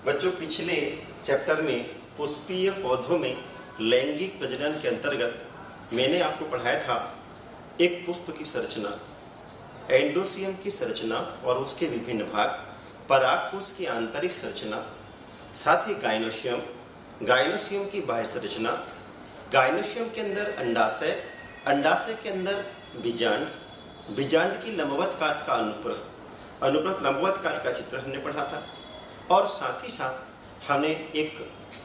बच्चों, पिछले चैप्टर में पुष्पीय पौधों में लैंगिक प्रजनन के अंतर्गत मैंने आपको पढ़ाया था एक पुष्प की संरचना, एंडोसियम की संरचना और उसके विभिन्न भाग, परागकोश की आंतरिक संरचना, साथ ही गायनोसियम की बाह्य संरचना, गायनोसियम के अंदर अंडाशय, अंडाशय के अंदर बीजांड, बीजांड की लंबवत काट का अनुप्रस्थ लंबवत काट का चित्र हमने पढ़ा था और साथ ही साथ हमने एक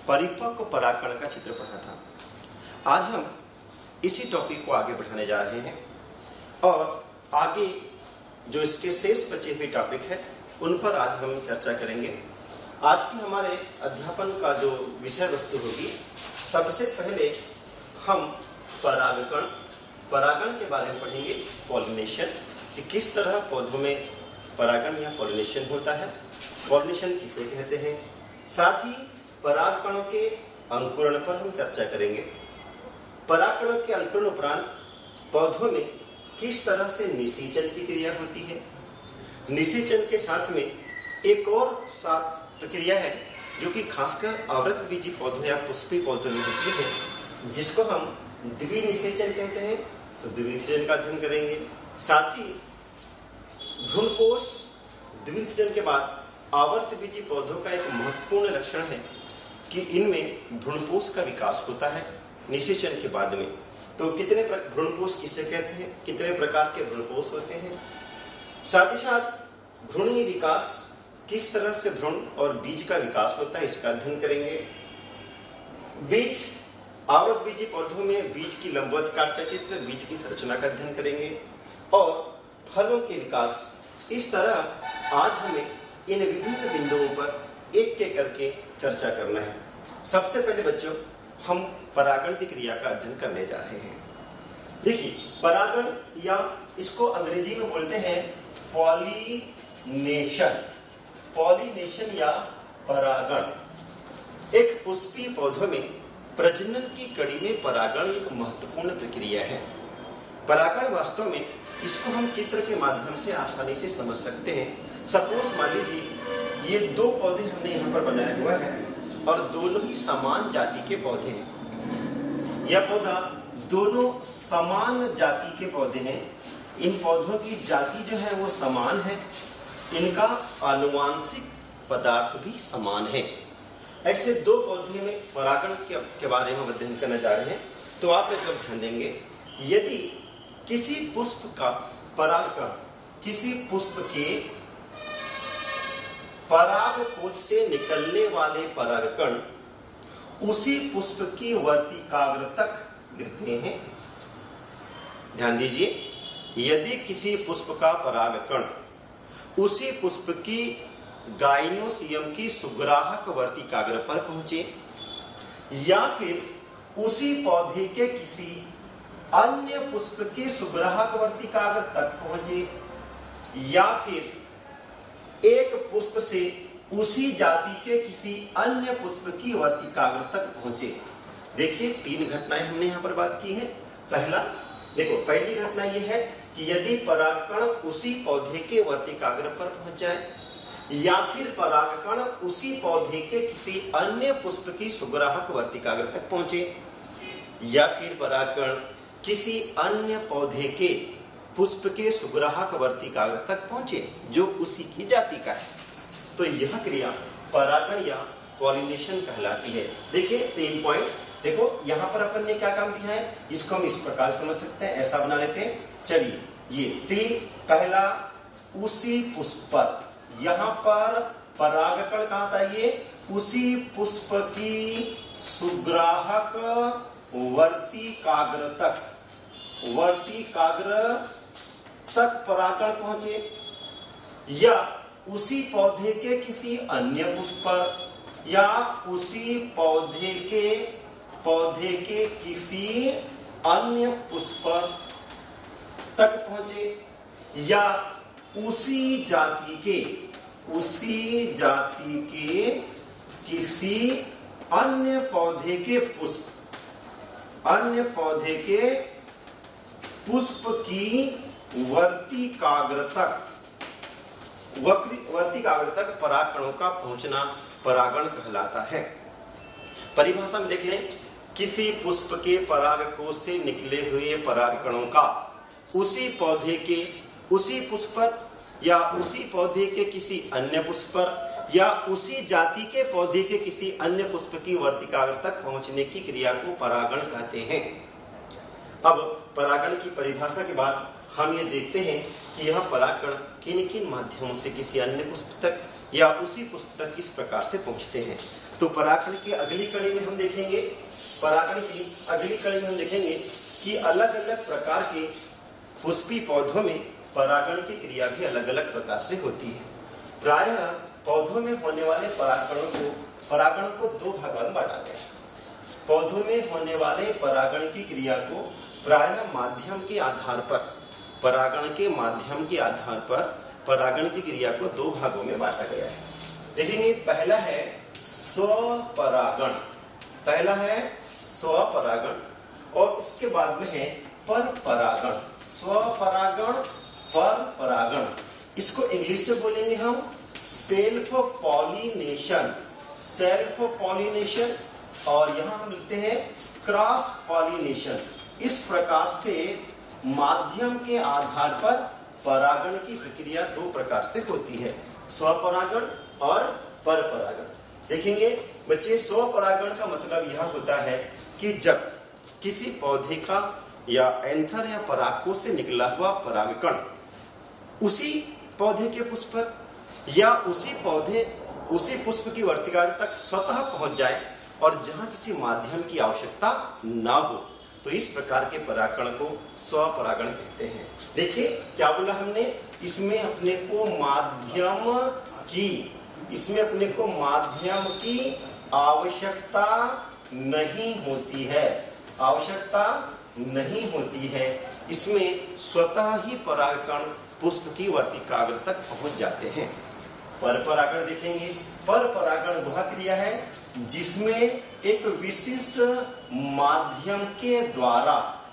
परिपक्व परागकण का चित्र पढ़ा था। आज हम इसी टॉपिक को आगे बढ़ाने जा रहे हैं और आगे जो इसके शेष बचे हुए टॉपिक है उन पर आज हम चर्चा करेंगे। आज की हमारे अध्यापन का जो विषय वस्तु होगी, सबसे पहले हम परागण के बारे में पढ़ेंगे। पॉलिनेशन, कि किस तरह पौधों में परागण या पॉलिनेशन होता है, पॉलिनेशन किसे कहते हैं। साथ ही परागकणों के अंकुरण पर हम चर्चा करेंगे। परागकणों के अंकुरण उपरांत पौधों में किस तरह से निषेचन की क्रिया होती है। निषेचन के साथ में एक और प्रक्रिया है जो कि खासकर आवृतबीजी पौधों या पुष्पी पौधों में होती है, जिसको हम द्विनिषेचन कहते हैं। तो द्विनिषेचन का अध्ययन करेंगे। साथ ही भ्रूणकोश द्विनिषेचन के बाद आवर्तबीजी पौधों का एक महत्वपूर्ण लक्षण है कि इनमें भ्रूणकोश का विकास होता है निषेचन के बाद में। तो कितने भ्रूणकोश किसे कहते हैं, कितने प्रकार के भ्रूणकोश होते हैं। साथ ही साथ भ्रूणीय विकास, किस तरह से भ्रूण और बीज का विकास होता है, इसका अध्ययन करेंगे। बीज, आवृतबीजी पौधों में बीज की लंबवत काट का चित्र, बीज की संरचना का अध्ययन करेंगे और फलों के विकास। इस तरह आज हमें इन विभिन्न बिंदुओं पर एक एक करके चर्चा करना है। सबसे पहले बच्चों, हम परागण की क्रिया का अध्ययन करने जा रहे हैं। देखिए, परागण या इसको अंग्रेजी में बोलते हैं पॉलिनेशन या परागण। एक पुष्पीय पौधों में प्रजनन की कड़ी में परागण एक महत्वपूर्ण प्रक्रिया है। परागण वास्तव में, इसको हम चित्र के माध्यम से आसानी से समझ सकते हैं। सपोज मान लीजिए ये दो पौधे हमने यहाँ पर बनाया हुआ है और दोनों ही समान जाति के पौधे हैं। यह पौधा दोनों समान जाति के पौधे हैं। इन पौधों की जाति जो है वो समान है, इनका आनुवांशिक पदार्थ भी समान है। ऐसे दो पौधे में परागण के बारे में अध्ययन करने जा रहे हैं। तो आप एक ध्यान देंगे, यदि किसी पुष्प का परागकण किसी पुष्प के परागकोश से निकलने वाले परागकण उसी पुष्प की वर्तिकाग्र तक गिरते हैं। ध्यान दीजिए, यदि किसी पुष्प का परागकण उसी पुष्प की गायनोसियम की सुग्राहक वर्तिकाग्र पर पहुंचे या फिर उसी पौधे के किसी अन्य पुष्प के सुग्राहक वर्तिकाग्र तक पहुंचे या फिर एक पुष्प से उसी जाति के किसी अन्य पुष्प की वर्तिकाग्र तक पहुंचे। देखिए, तीन घटनाएं हमने यहाँ पर बात की है। पहली घटना यह है कि यदि परागकण उसी पौधे के वर्तिकाग्र पर पहुंच जाए या फिर परागकण उसी पौधे के किसी अन्य पुष्प की सुग्राहक वर्तिकाग्र तक पहुंचे या फिर परागकण किसी अन्य पौधे के पुष्प के सुग्राहक वर्तिकाग्र तक पहुंचे जो उसी की जाति का है, तो यह क्रिया परागण या पॉलिनेशन कहलाती है। देखिए 3 पॉइंट, देखो यहाँ पर अपन ने क्या काम दिया है, इसको हम इस प्रकार समझ सकते हैं, ऐसा बना लेते हैं। चलिए, ये पहला, उसी पुष्प पर, यहाँ पर परागकण कहाँ था, ये उसी पुष्प की सुग्राहक वर्तिकाग्र तक परागकण पहुंचे या उसी पौधे के किसी अन्य पुष्प पर या उसी पौधे के किसी अन्य पुष्प तक पहुंचे या उसी जाति के किसी अन्य पौधे के पुष्प की वर्तिकाग्र तक वर्तिकाग्र तक परागकणों का पहुंचना परागण कहलाता है। परिभाषा में देख लें, किसी पुष्प के परागकोश से निकले हुए परागकणों का उसी पौधे के उसी पुष्प पर या उसी पौधे के किसी अन्य पुष्प पर या उसी जाति के पौधे के किसी अन्य पुष्प की वर्तिकाग्र तक पहुंचने की क्रिया को परागण कहते हैं। अब परागण की परिभाषा के बाद हम ये देखते हैं कि यह परागकण किन किन माध्यमों से किसी अन्य पुष्प तक या उसी पुष्प तक किस प्रकार से पहुंचते हैं। तो परागण की अगली कड़ी में हम देखेंगे कि अलग अलग प्रकार के पुष्पी पौधों में परागण की क्रिया भी अलग अलग प्रकार से होती है। प्रायः पौधों में होने वाले परागण को दो भागों में बांटा गया है। पौधों में होने वाले परागण की क्रिया को प्रायः माध्यम के आधार पर परागण की क्रिया को दो भागों में बांटा गया है। देखेंगे, पहला है स्वपरागण और इसके बाद में है परपरागण। स्वपरागण, परपरागण, इसको इंग्लिश में बोलेंगे हम सेल्फ पॉलिनेशन और यहाँ हम लिखते हैं क्रॉस पॉलिनेशन। इस प्रकार से माध्यम के आधार पर परागण की प्रक्रिया दो प्रकार से होती है, स्वपरागण और परपरागण। देखेंगे बच्चे, स्वपरागण का मतलब यह होता है कि जब किसी पौधे का या एंथर या परागकोश से निकला हुआ परागकण उसी पौधे के पुष्प पर या उसी पुष्प की वर्तिकाग्र तक स्वतः पहुंच जाए और जहां किसी माध्यम की आवश्यकता ना हो, तो इस प्रकार के परागकण को स्वपरागण कहते हैं। देखिए क्या बोला हमने, इसमें अपने को माध्यम की आवश्यकता नहीं होती है। इसमें स्वतः ही परागकण पुष्प की वर्तिकाग्र तक पहुंच जाते हैं। परपरागण देखेंगे, परपरागण वह क्रिया है जिसमें एक विशिष्ट माध्यम के द्वारा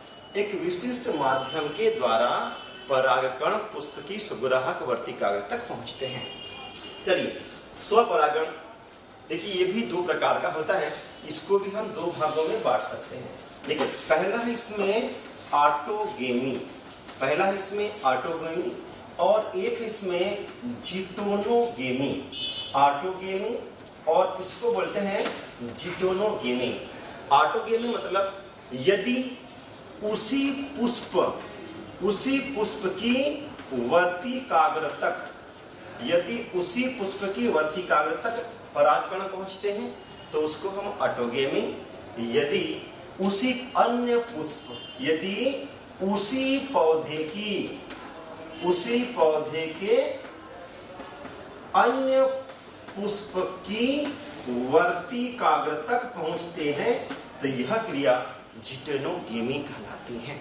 परागकण पुष्प की सुग्राहक वर्तिकाग्र तक पहुंचते हैं। चलिए, स्वपरागण देखिए ये भी दो प्रकार का होता है, इसको भी हम दो भागों में बांट सकते हैं। देखिए, पहला है इसमें ऑटोगेमी और एक इसमें जिटोनोगेमी। ऑटोगेमी और इसको बोलते हैं जिटोनोगेमी। ऑटोगेमी मतलब यदि उसी पुष्प की वर्तिकाग्र तक परागकण पहुंचते हैं तो उसको हम ऑटोगेमी। यदि उसी पौधे के अन्य पुष्प की वर्तिकाग्र तक पहुंचते हैं तो यह क्रिया जिटोनोगेमी कहलाती है।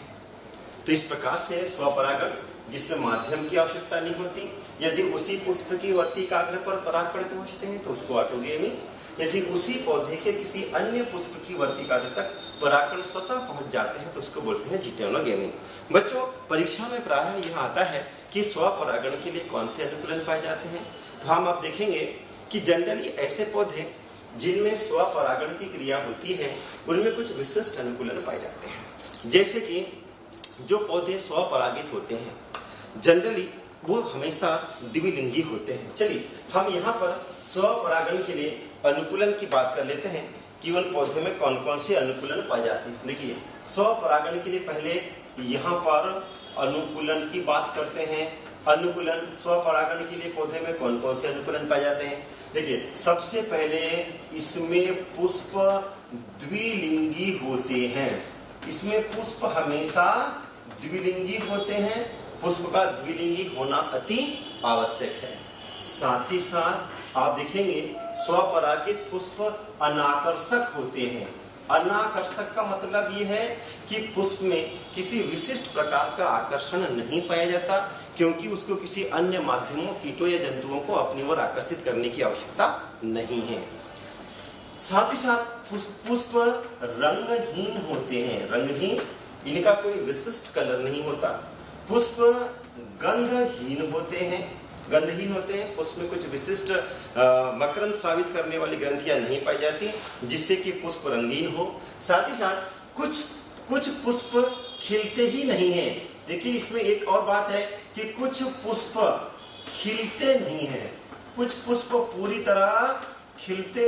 तो इस प्रकार से स्वपरागण जिसमें माध्यम की आवश्यकता नहीं होती, यदि उसी पुष्प की वर्तिकाग्र पर परागकण पहुंचते हैं तो उसको ऑटोगेमी। यदि उसी पौधे के किसी अन्य पुष्प की वर्तिकाग्र तक परागकण स्वतः पहुंच जाते हैं तो उसको बोलते हैं जिटोनोगेमी। बच्चों, परीक्षा में प्रायः यह आता है कि स्वपरागण के लिए कौन से अनुकूलन पाए जाते हैं। तो हम अब देखेंगे कि जनरली ऐसे पौधे जिनमें स्वपरागण की क्रिया होती है उनमें कुछ विशिष्ट अनुकूलन पाए जाते हैं। जैसे कि जो पौधे स्वपरागित होते हैं जनरली वो हमेशा द्विलिंगी होते हैं। चलिए हम यहाँ पर स्वपरागण के लिए अनुकूलन की बात कर लेते हैं कि उन पौधों में कौन कौन से अनुकूलन पाए जाते हैं। देखिए, स्वपरागण के लिए पहले यहाँ पर अनुकूलन की बात करते हैं। अनुकूलन स्वपरागण के लिए पौधे में कौन कौन से अनुकूलन पाए जाते हैं। देखिए, सबसे पहले इसमें पुष्प द्विलिंगी होते हैं। इसमें पुष्प हमेशा द्विलिंगी होते हैं। पुष्प का द्विलिंगी होना अति आवश्यक है। साथ ही साथ आप देखेंगे स्वपरागित पुष्प अनाकर्षक होते हैं। अनाकर्षक का मतलब ये है कि पुष्प में किसी विशिष्ट प्रकार का आकर्षण नहीं पाया जाता, क्योंकि उसको किसी अन्य माध्यमों, कीटों या जंतुओं को अपनी ओर आकर्षित करने की आवश्यकता नहीं है। साथ ही साथ पुष्प रंगहीन होते हैं। रंगहीन, इनका कोई विशिष्ट कलर नहीं होता। पुष्प गंधहीन होते हैं। गंधहीन होते हैं। पुष्प में कुछ विशिष्ट मकरंद स्रावित करने वाली ग्रंथियां नहीं पाई जाती, जिससे कि पुष्प रंगीन हो। साथ ही साथ कुछ पुष्प खिलते ही नहीं हैं। देखिए इसमें एक और बात है कि कुछ पुष्प खिलते नहीं हैं, कुछ पुष्प पूरी तरह खिलते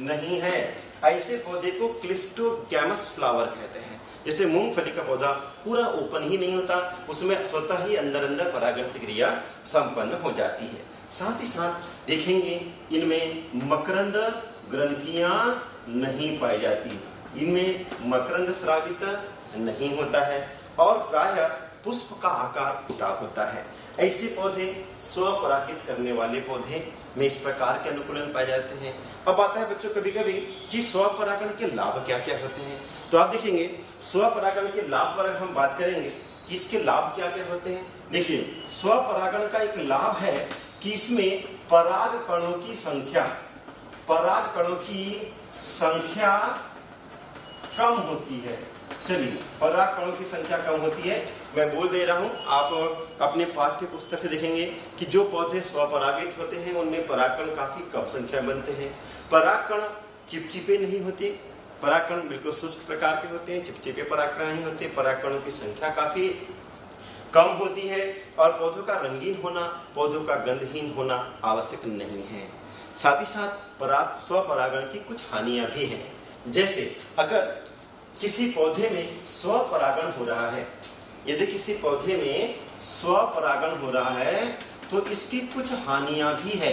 नहीं हैं। ऐसे पौधे को क्लिस्टोगैमस फ्लावर कहते हैं। जैसे मूंगफली का पौधा पूरा ओपन ही नहीं होता, उसमें स्वतः ही अंदर अंदर परागण की क्रिया संपन्न हो जाती है। साथ ही साथ देखेंगे इनमें मकरंद ग्रंथियां नहीं पाई जाती, इनमें मकरंद स्रावित नहीं होता है और प्रायः पुष्प का आकार छोटा होता है। ऐसे पौधे स्वपरागित करने वाले पौधे में इस प्रकार के अनुकूलन पाए जाते हैं। अब आता है बच्चों कभी कभी कि स्वपरागण के लाभ क्या क्या होते हैं। तो आप देखेंगे स्वपरागण के लाभ पर हम बात करेंगे कि इसके लाभ क्या क्या होते हैं। देखिए स्वपरागण का एक लाभ है कि इसमें पराग कणों की संख्या कम होती है। चलिए पराग कणों की संख्या कम होती है, मैं बोल दे रहा हूं, आप अपने पाठ्य पुस्तक से देखेंगे कि जो पौधे स्वपरागित होते हैं उनमें परागकण काफी कम संख्या बनते हैं। परागकण चिपचिपे नहीं होते, परागकण बिल्कुल शुष्क प्रकार के होते हैं, चिपचिपे परागकण नहीं होते। परागकणों की संख्या काफी कम होती है और पौधों का रंगीन होना, पौधों का गंधहीन होना आवश्यक नहीं है। साथ ही साथ स्वपरागण की कुछ हानियां भी हैं। जैसे अगर किसी पौधे में स्वपरागण हो रहा है, यदि किसी पौधे में स्वपरागण हो रहा है तो इसकी कुछ हानियां भी है।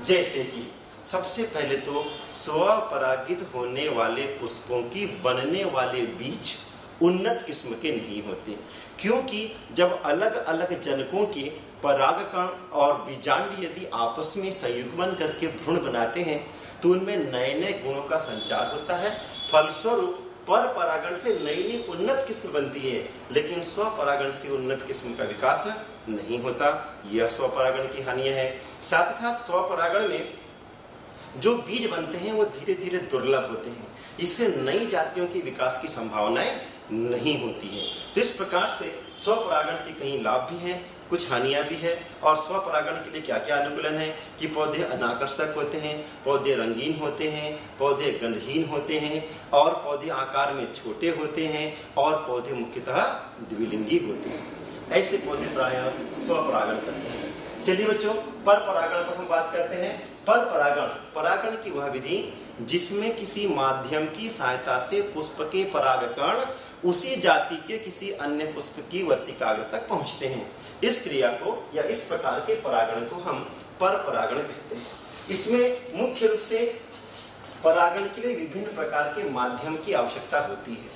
जैसे कि सबसे पहले तो स्वपरागित होने वाले पुष्पों की बनने वाले बीज उन्नत किस्म के नहीं होते, क्योंकि जब अलग अलग जनकों के परागकण और बीजांड यदि आपस में संयुग्मन करके भ्रूण बनाते हैं तो उनमें नए नए गुणों का संचार होता है। फलस्वरूप पर परागण से नई नई उन्नत किस्म बनती है, लेकिन स्वपरागण से उन्नत किस्म का विकास नहीं होता। यह स्वपरागण की हानियां है। साथ ही साथ स्वपरागण में जो बीज बनते हैं वो धीरे धीरे दुर्लभ होते हैं, इससे नई जातियों के विकास की संभावनाएं नहीं होती है। तो इस प्रकार से स्वपरागण के कई लाभ भी हैं, कुछ हानियां भी है। और स्वपरागण के लिए क्या क्या अनुकूलन है कि पौधे अनाकर्षक होते हैं, पौधे रंगीन होते हैं, पौधे गंधहीन होते हैं और पौधे आकार में छोटे होते हैं और पौधे मुख्यतः द्विलिंगी होते हैं। ऐसे पौधे प्रायः स्वपरागण करते हैं। चलिए बच्चों पर परागण पर हम बात करते हैं। पर परागण की वह विधि जिसमें किसी माध्यम की सहायता से पुष्प के परागकण उसी जाति के किसी अन्य पुष्प की वर्तिकाग्र तक पहुंचते हैं। इस क्रिया को या इस प्रकार के परागण को हम पर परागण कहते हैं। इसमें मुख्य रूप से परागण के लिए विभिन्न प्रकार के माध्यम की आवश्यकता होती है।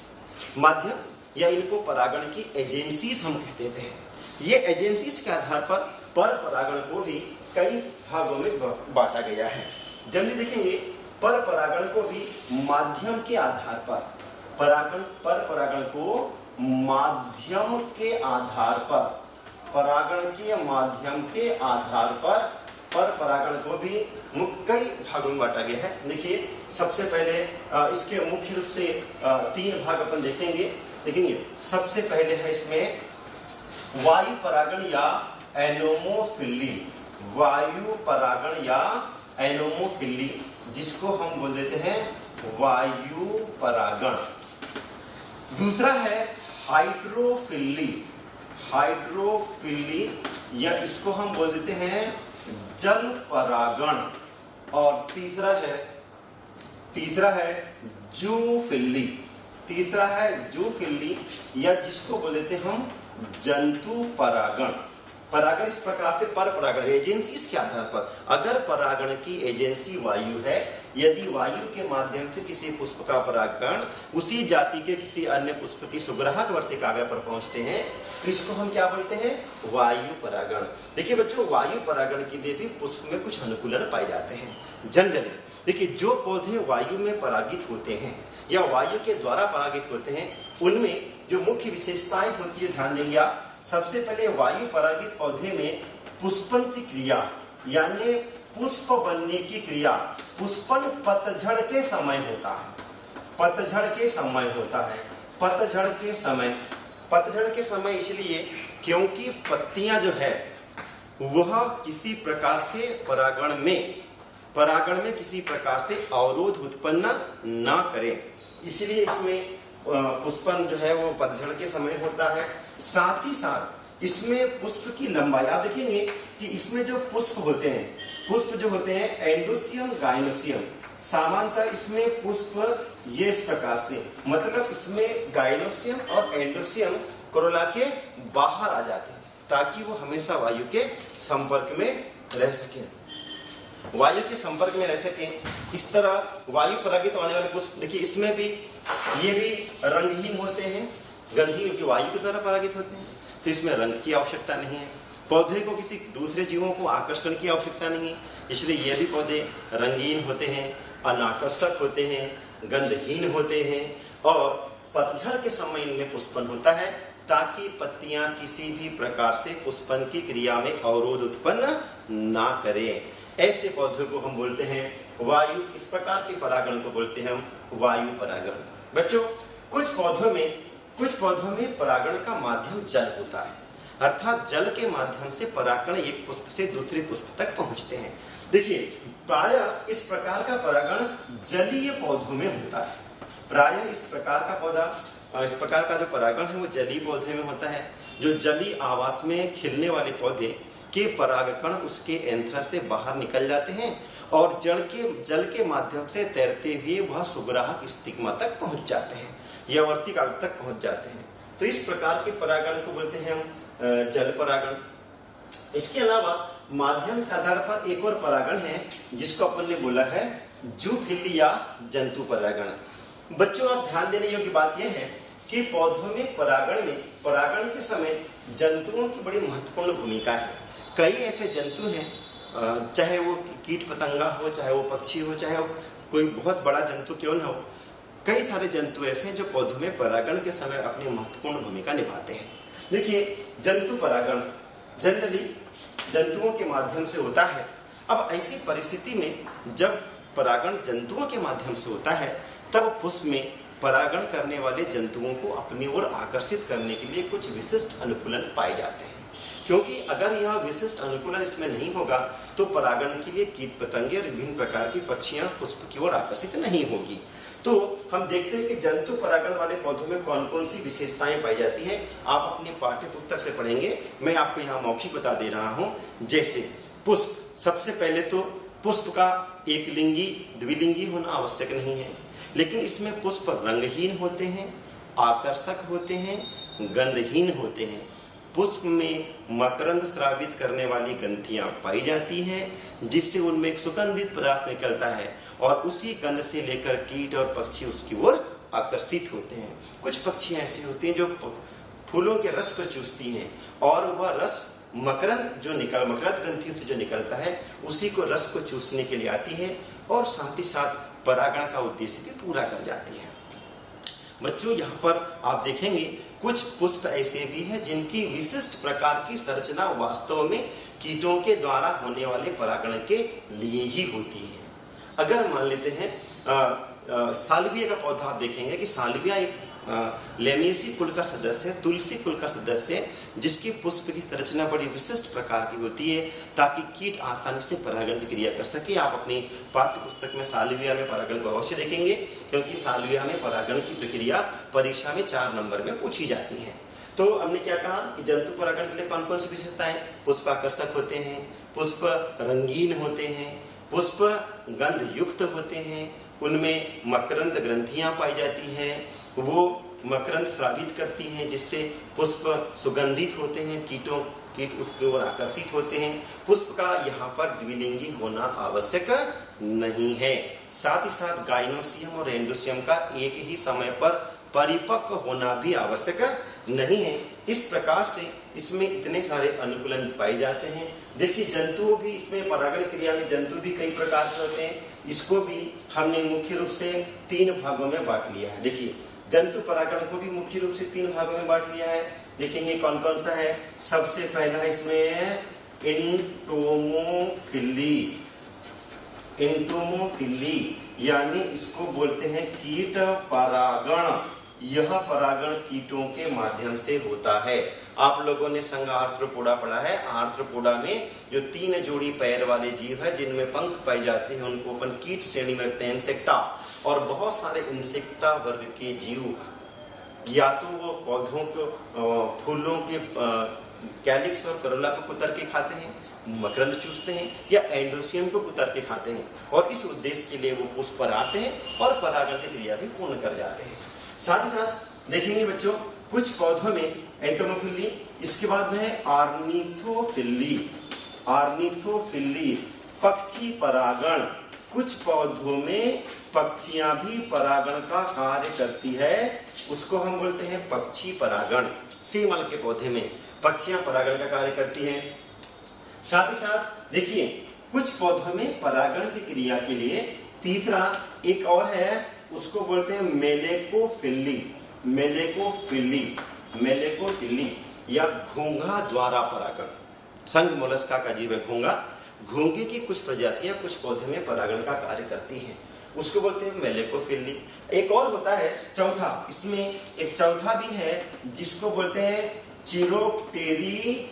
माध्यम या इनको परागण की एजेंसीज हम कह देते हैं। ये एजेंसीज के आधार पर परागण को भी कई भागों में बांटा गया है। जल्दी देखेंगे पर परागण को भी माध्यम के आधार पर परागण को माध्यम के आधार पर परागण के माध्यम के आधार पर परागण को भी कई भागों में बांटा गया है। देखिए सबसे पहले इसके मुख्य रूप से 3 भाग अपन देखेंगे। सबसे पहले है इसमें वायु परागण या एनोमोफिली, वायु परागण या एनोमोफिली, जिसको हम बोल देते हैं वायु परागण। दूसरा है हाइड्रोफिली या इसको हम बोल देते हैं जल परागण। और तीसरा है जूफिली या जिसको बोल देते हैं हम जंतु परागण। परागण इस प्रकार से पर परागण एजेंसी के आधार पर, अगर परागण की एजेंसी वायु है, यदि वायु के माध्यम से किसी पुष्प का परागण उसी जाति के किसी अन्य पुष्प की सुग्राहक वर्तिकाग्र पर पहुंचते हैं तो इसको हम क्या बोलते हैं, वायु परागण। देखिए बच्चों वायु परागण के लिए भी पुष्प में कुछ अनुकूलन पाए जाते हैं। जनरली देखिए जो पौधे वायु में परागित होते हैं या वायु के द्वारा परागित होते हैं उनमें जो मुख्य विशेषताएं होती है ध्यान देंगे आप। सबसे पहले वायु परागित पौधे में पुष्पन की क्रिया यानी पुष्प बनने की क्रिया पुष्पन पतझड़ के समय होता है। पतझड़ के समय इसलिए क्योंकि पत्तियां जो है वह किसी प्रकार से परागण में किसी प्रकार से अवरोध उत्पन्न न करे। इसलिए इसमें पुष्पन जो है वो पतझड़ के समय होता है। साथ ही साथ इसमें पुष्प की लंबाई आप देखेंगे कि इसमें जो पुष्प होते हैं, पुष्प जो होते हैं एंडोसियम गाइनोसियम, सामान्यतः इसमें पुष्प ये इस प्रकार से, मतलब इसमें गाइनोसियम और एंडोसियम कोरोला के बाहर आ जाते हैं ताकि वो हमेशा वायु के संपर्क में रह सके, वायु के संपर्क में रह सके। इस तरह वायु परागित होने वाले पुष्प देखिए, इसमें भी ये भी रंगहीन होते हैं, गंधहीन, क्योंकि वायु की तरह परागित होते हैं, तो इसमें रंग की आवश्यकता नहीं है। पौधे को किसी दूसरे जीवों को आकर्षण की आवश्यकता नहीं है, इसलिए ये भी पौधे रंगीन होते हैं, अनाकर्षक होते हैं, गंधहीन होते हैं। और पतझड़ के समय इनमें पुष्पन होता है ताकि पत्तियां किसी भी प्रकार से पुष्पन की क्रिया में अवरोध उत्पन्न ना करें। ऐसे पौधों को हम बोलते हैं वायु, इस प्रकार के परागण को बोलते हैं हम वायु परागण। बच्चों, कुछ पौधों में परागण का माध्यम जल होता है, अर्थात जल के माध्यम से परागण एक पुष्प से दूसरे पुष्प तक पहुंचते हैं। देखिए, प्रायः इस प्रकार का परागण जलीय पौधों में होता है। प्रायः इस प्रकार का जो परागण है वो जलीय पौधे में होता है। जो जलीय आवास में खिलने वाले पौधे के परागकण उसके एंथर से बाहर निकल जाते हैं और जल के माध्यम से तैरते हुए वह सुग्राहक स्टिग्मा तक पहुंच जाते हैं या वर्तिकाग्र तक पहुंच जाते हैं। तो इस प्रकार के परागण को बोलते हैं हम जल परागण। इसके अलावा माध्यम के आधार पर एक और परागण है जिसको अपन ने बोला है जूफिली या जंतु परागण। बच्चों, आप ध्यान देने योग्य बात यह है कि पौधों में परागण के समय जंतुओं की बड़ी महत्वपूर्ण भूमिका है। कई ऐसे जंतु हैं, चाहे वो कीट पतंगा हो, चाहे वो पक्षी हो, चाहे वो कोई बहुत बड़ा जंतु क्यों न हो, कई सारे जंतु ऐसे हैं जो पौधों में परागण के समय अपनी महत्वपूर्ण भूमिका निभाते हैं। देखिए, जंतु परागण जनरली जंतुओं के माध्यम से होता है। अब ऐसी परिस्थिति में जब परागण जंतुओं के माध्यम से होता है तब पुष्प में परागण करने वाले जंतुओं को अपनी ओर आकर्षित करने के लिए कुछ विशिष्ट अनुकूलन पाए जाते हैं, क्योंकि अगर यह विशिष्ट अनुकूलन इसमें नहीं होगा तो परागण के लिए कीट पतंगे और विभिन्न प्रकार की पक्षियां पुष्प की ओर आकर्षित नहीं होगी। तो हम देखते हैं कि जंतु परागण वाले पौधों में कौन कौन सी विशेषताएं पाई जाती है। आप अपनी पाठ्य पुस्तक से पढ़ेंगे, मैं आपको यहाँ मौखिक बता दे रहा हूँ। जैसे पुष्प, सबसे पहले तो पुष्प का एक लिंगी द्विलिंगी होना आवश्यक नहीं है, लेकिन इसमें पुष्प रंगहीन होते हैं, आकर्षक होते हैं, गंधहीन होते हैं। पुष्प में मकरंद स्रावित करने वाली ग्रंथियां पाई जाती हैं जिससे उनमें एक सुगंधित पदार्थ निकलता है और उसी गंध से लेकर कीट और पक्षी उसकी ओर आकर्षित होते हैं। कुछ पक्षी ऐसे होते हैं जो फूलों के रस को चूसती हैं और वह रस मकरंद ग्रंथियों से जो निकलता है उसी को रस को चूसने के लिए आती है और साथ ही साथ परागण का उद्देश्य भी पूरा कर जाती है। बच्चों, यहाँ पर आप देखेंगे कुछ पुष्प ऐसे भी हैं जिनकी विशिष्ट प्रकार की संरचना वास्तव में कीटों के द्वारा होने वाले परागण के लिए ही होती है। अगर मान लेते हैं साल्विया का पौधा, आप देखेंगे कि साल्विया एक लेमेसी कुल का सदस्य है, तुलसी कुल का सदस्य है, जिसकी पुष्प की संरचना बड़ी विशिष्ट प्रकार की होती है ताकि कीट आसानी से परागण की क्रिया कर सके। आप अपनी पाठ्य पुस्तक में साल्विया में परागण को अवश्य देखेंगे, क्योंकि साल्विया में परागण की प्रक्रिया परीक्षा में 4 नंबर में पूछी जाती है। तो हमने क्या कहा कि जंतु परागण के लिए कौन कौन सी विशेषताएं? पुष्प आकर्षक होते हैं, पुष्प रंगीन होते हैं, पुष्प गंध युक्त होते हैं, उनमें मकरंद ग्रंथियां पाई जाती हैं, वो मकरंद स्रावित करती हैं जिससे पुष्प सुगंधित होते हैं, कीट उसकी ओर आकर्षित होते हैं। पुष्प का यहाँ पर द्विलिंगी होना आवश्यक नहीं है। साथ ही साथ गाइनोसियम और एंडोसियम का एक ही समय पर परिपक्व होना भी आवश्यक नहीं है। इस प्रकार से इसमें इतने सारे अनुकूलन पाए जाते हैं। देखिए, जंतु भी इसमें परागण क्रिया में जंतु भी कई प्रकार के होते हैं। इसको भी हमने मुख्य रूप से 3 भागों में बांट लिया है। देखिए, जंतु परागण को भी मुख्य रूप से 3 भागों में बांट लिया है। देखेंगे कौन कौन सा है। सबसे पहला इसमें है इंटोमोफिली, यानी इसको बोलते हैं कीट परागण। यह परागण कीटों के माध्यम से होता है। आप लोगों ने संघ आर्थ्रोपोडा पढ़ा है। आर्थ्रोपोडा में जो 3 जोड़ी पैर वाले जीव है जिनमें पंख पाए जाते हैं उनको अपन कीट श्रेणी में रखते हैं, इंसेक्टा। और बहुत सारे इंसेक्टा वर्ग के जीव या तो वो पौधों को फूलों के कैलिक्स और करोला को कुतर के खाते हैं, मकरंद चूसते हैं, या एंडोसियम को कुतर के खाते हैं, और इस उद्देश्य के लिए वो पुष्प पर आते हैं और परागण की क्रिया भी पूर्ण कर जाते हैं। साथ ही साथ देखेंगे बच्चों कुछ पौधों में एंटोमोफिली, इसके बाद में है ऑर्निथोफिली। ऑर्निथोफिली पक्षी परागण। कुछ पौधों में पक्षियां भी परागण का कार्य करती है, उसको हम बोलते हैं पक्षी परागण। सीमल के पौधे में पक्षियां परागण का कार्य करती हैं। साथ ही साथ देखिए कुछ पौधों में परागण की क्रिया के लिए तीसरा एक और है, उसको बोलते हैं मेलेकोफिली। मेलेकोफिली, मेलेकोफिली या घोंघा द्वारा परागण। संघ मोलस्का का जीव है घोंघा। घोंघे की कुछ प्रजातियां कुछ पौधे में परागण का कार्य करती हैं, उसको बोलते हैं मेलेकोफिली। एक और होता है चौथा, इसमें एक चौथा भी है जिसको बोलते हैं चिरोप्टेरीफिली।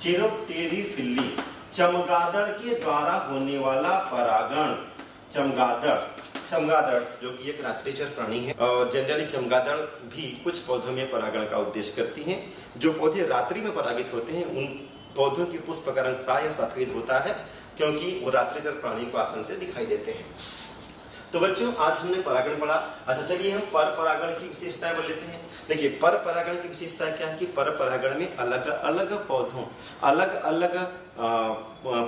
चिरोप्टेरीफिली चमगादड़ के द्वारा होने वाला परागण। चमगादड़ जो कि एक रात्रिचर प्राणी है, और जनरली चमगादड़ भी कुछ पौधों में परागण का उद्देश्य करती हैं। जो पौधे रात्रि में परागित होते हैं उन पौधों की पुष्प का रंग प्रायः सफेद होता है, क्योंकि वो रात्रिचर प्राणी को आसन से दिखाई देते हैं। तो बच्चों आज हमने परागण पढ़ा। अच्छा चलिए हम पर परागण की विशेषताएं बोल लेते हैं। देखिए पर परागण की विशेषता क्या है कि पर परागण में अलग अलग पौधों, अलग अलग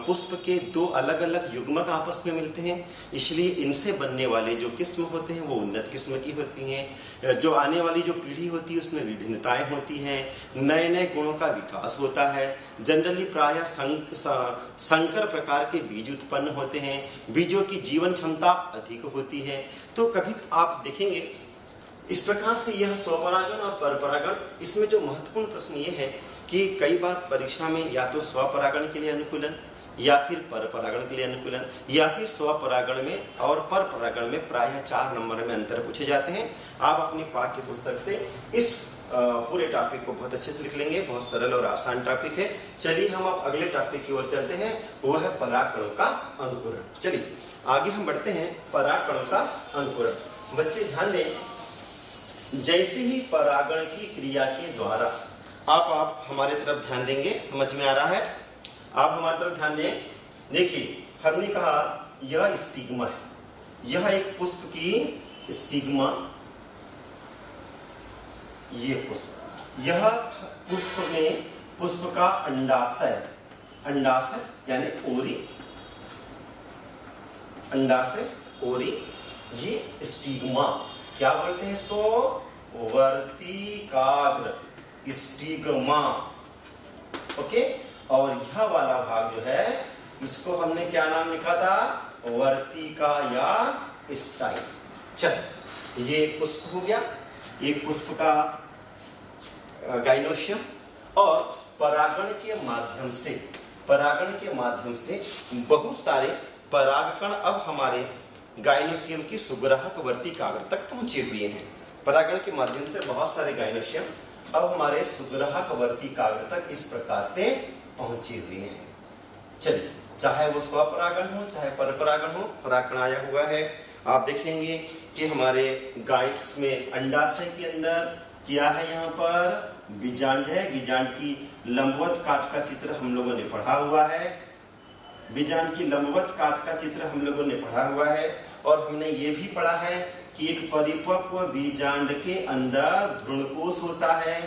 पुष्प के 2 अलग अलग युग्मक आपस में मिलते हैं, इसलिए इनसे बनने वाले जो किस्म होते हैं वो उन्नत किस्म की होती हैं। जो आने वाली जो पीढ़ी होती है उसमें विभिन्नताएं होती हैं, नए नए गुणों का विकास होता है। जनरली प्रायः संकर प्रकार के बीज उत्पन्न होते हैं, बीजों की जीवन क्षमता अधिक होती है। तो कभी आप देखेंगे इस प्रकार से यह स्वपरागण और परपरागण, इसमें जो महत्वपूर्ण प्रश्न ये है कि कई बार परीक्षा में या तो स्वपरागण के लिए अनुकूलन, या फिर परपरागण के लिए अनुकूलन, या फिर स्वपरागण में और परपरागण में प्रायः 4 नंबर में अंतर पूछे जाते हैं। आप अपनी पाठ्य पुस्तक से इस पूरे टॉपिक को बहुत अच्छे से लिख लेंगे। बहुत सरल और आसान टॉपिक है। चलिए हम अब अगले टॉपिक की ओर चलते हैं, वो है परागकणों का अंकुरण। चलिए आगे हम बढ़ते हैं। परागकणों का अंकुरण। बच्चे ध्यान दें, जैसे ही परागण की क्रिया के द्वारा आप हमारे तरफ ध्यान देंगे, समझ में आ रहा है? आप हमारे तरफ ध्यान दें। देखिए हमने कहा यह स्टिग्मा है, यह एक पुष्प की स्टिग्मा, ये पुष्प, यह पुष्प में पुष्प का अंडाशय, अंडाशय यानी ओरी, अंडाशय ओरी, ये स्टिग्मा क्या बोलते हैं इसको? वर्तिकाग्र, स्टिग्मा। ओके, और यह वाला भाग जो है इसको हमने क्या नाम लिखा था? वर्तिका या स्टाइल। चल ये पुष्प हो गया, एक पुष्प का गाइनोशियम, और परागण के माध्यम से बहुत सारे परागकण अब हमारे गाइनोशियम की सुग्राहक वर्तिकाग्र तक पहुंचे हुए हैं। परागण के माध्यम से बहुत सारे गाइनोशियम अब हमारे सुग्राहक वर्तिकाग्र तक इस प्रकार से पहुंचे हुए हैं। चलिए, चाहे वो स्वपरागण हो चाहे परपरागण हो, परागण आया हुआ है। आप देखेंगे कि हमारे गाय में अंडाशय के अंदर क्या है? यहाँ पर बीजांड है। बीजांड की लंबवत काट का चित्र हम लोगों ने पढ़ा हुआ है। बीजांड की लंबवत काट का चित्र हम लोगों ने पढ़ा हुआ है। और हमने ये भी पढ़ा है कि एक परिपक्व बीजांड के अंदर भ्रूणकोश होता है,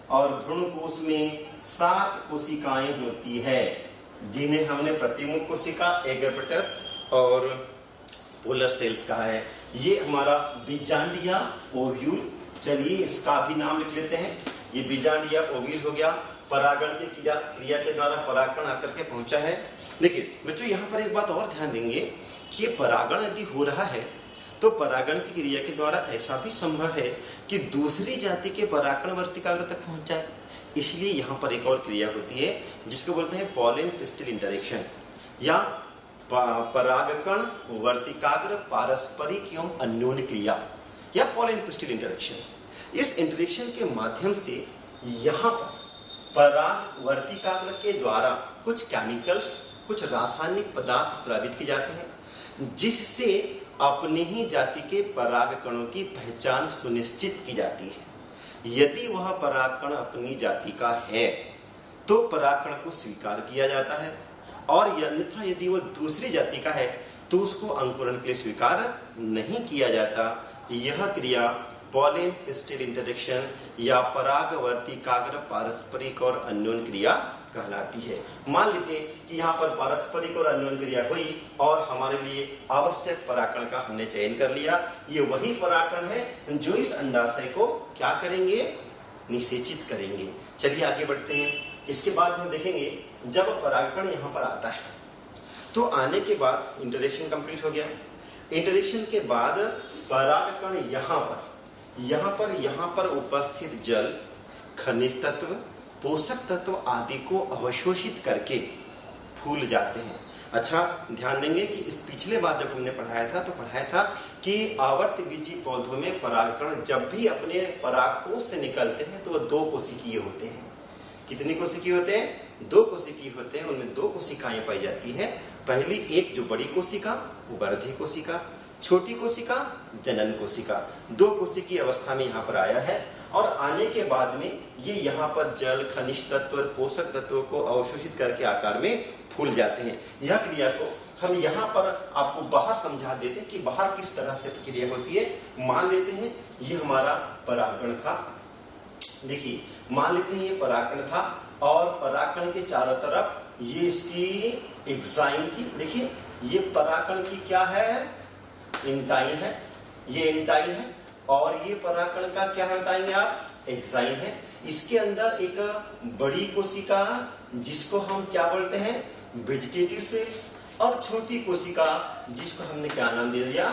और भ्रूणकोश में 7 कोशिकाएं होती है, जिन्हें हमने प्रतिमुख कोशिका, एगेपेटस और पोलर सेल्स कहा है। ये हमारा बीजांड या ओव्यूल। चलिए इसका भी नाम लिख लेते हैं। ये बीजांड या ओव्यूल हो गया। परागण की क्रिया के द्वारा परागण आकर के पहुंचा है। देखिए बच्चों, यहाँ पर एक बात और ध्यान देंगे कि परागण यदि हो रहा है तो परागण की क्रिया के द्वारा ऐसा भी संभव है कि दूसरी जाति के परागण वर्तिकाग्र तक पहुंच जाए। इसलिए यहाँ पर एक और क्रिया होती है जिसको बोलते हैं पॉलन पिस्टिल इंटरेक्शन, या परागकण वर्तिकाग्र पारस्परिक एवं अन्योन्य क्रिया। या पॉलन पिस्टिल इंटरेक्शन। इस इंटरेक्शन के माध्यम से यहाँ पर परागवर्तिकाग्र के द्वारा कुछ केमिकल्स, कुछ रासायनिक पदार्थ स्रावित किए जाते हैं, जिससे अपने ही जाति के परागकणों की पहचान सुनिश्चित की जाती है। यदि वह परागकण अपनी जाति का है तो परागकण को स्वीकार किया जाता है, और अन्यथा यदि वह दूसरी जाति का है तो उसको अंकुरण के लिए स्वीकार नहीं किया जाता। यह क्रिया पॉलन पिस्टिल इंटरेक्शन या परागवर्तिकाग्र पारस्परिक और अन्योन्य क्रिया कहलाती है। मान लीजिए कि यहाँ पर पारस्परिक और अन्योन्य क्रिया हुई और हमारे लिए आवश्यक परागकण का हमने चयन कर लिया। ये वही परागकण है जो इस अंडाशय को क्या करेंगे, निषेचित करेंगे। चलिए आगे बढ़ते हैं। इसके बाद हम देखेंगे जब परागकण यहाँ पर आता है तो आने के बाद इंटरेक्शन कंप्लीट हो गया। इंटरेक्शन के बाद परागकण यहाँ पर उपस्थित जल, खनिज तत्व, पोषक तत्व आदि को अवशोषित करके फूल जाते हैं। अच्छा, ध्यान देंगे कि इस पिछले बार जब हमने पढ़ाया था कि आवर्तबीजी पौधों में परागकण जब भी अपने परागकोश से निकलते हैं तो वह 2 कोशिकीय होते हैं। कितनी कोशिकीय होते हैं? 2 कोशिकीय होते हैं। उनमें 2 कोशिकाएं पाई जाती है। पहली एक जो बड़ी कोशिका वो वर्धी कोशिका, छोटी कोशिका जनन कोशिका। 2 कोशिकीय अवस्था में यहाँ पर आया है और आने के बाद में ये यहाँ पर जल, खनिज तत्व और पोषक तत्वों को अवशोषित करके आकार में फूल जाते हैं। यह क्रिया को हम यहाँ पर आपको बाहर समझा देते हैं कि बाहर किस तरह से प्रक्रिया होती है। मान लेते हैं ये हमारा परागकण था। देखिए, मान लेते हैं ये परागकण था और परागकण के चारों तरफ ये इसकी एग्जाइम थी। देखिए, ये परागकण की क्या है? इंटाइन है। ये इंटाइन है और ये परागकण का क्या है बताएंगे आप? एग्जाइम है। इसके अंदर एक बड़ी कोशिका जिसको हम क्या बोलते हैं? वेजिटेटिव सेल्स, और छोटी कोशिका जिसको हमने क्या नाम दे दिया?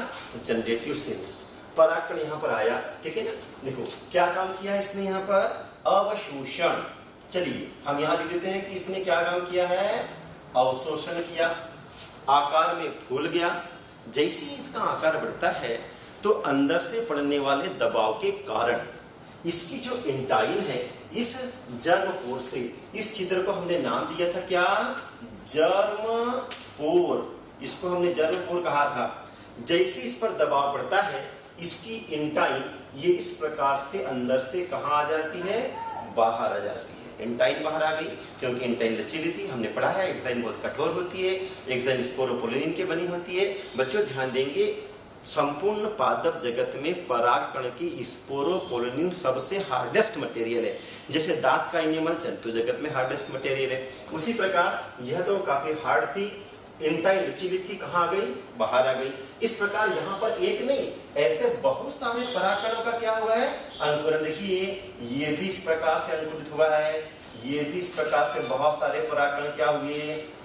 Generative cells. परागकण यहाँ पर आया, ठीक है ना। देखो क्या काम किया इसने यहाँ पर? अवशोषण। चलिए हम यहाँ लिख देते हैं कि इसने क्या काम किया है? अवशोषण किया, आकार में फूल गया। जैसे ही इसका आकार बढ़ता है तो अंदर से पड़ने वाले दबाव के कारण इसकी जो इंटाइन है, इस जर्मपोर से, इस छिद्र को हमने नाम दिया था क्या? जर्मपोर। इसको हमने जर्मपोर कहा था। जैसे इस पर दबाव पड़ता है, इसकी इंटाइन ये इस प्रकार से अंदर से कहाँ आ जाती है? बाहर आ जाती है। इंटाइन बाहर आ गई क्योंकि इंटाइन लचीली थी। हमने पढ़ा है एक्साइन बहुत कठोर होती है। एक्साइन स्पोरोपोलिन की बनी होती है। बच्चों ध्यान देंगे, संपूर्ण पादप जगत में परागकण की स्पोरोपोलिन सबसे हार्डेस्ट मटेरियल है। जैसे दांत का एनिमल जंतु जगत में हार्डेस्ट मटेरियल है, उसी प्रकार यह तो काफी हार्ड थी, इंटाइन लचीली थी, कहाँ आ गई? बाहर आ गई। इस प्रकार यहाँ पर एक नहीं, ऐसे बहुत सारे परागकणों का क्या हुआ है? अंकुरण। देखिए ये भी इस प्रकार से अंकुरित हुआ है, ये भी इस प्रकार से बहुत सारे परागकण क्या हुए?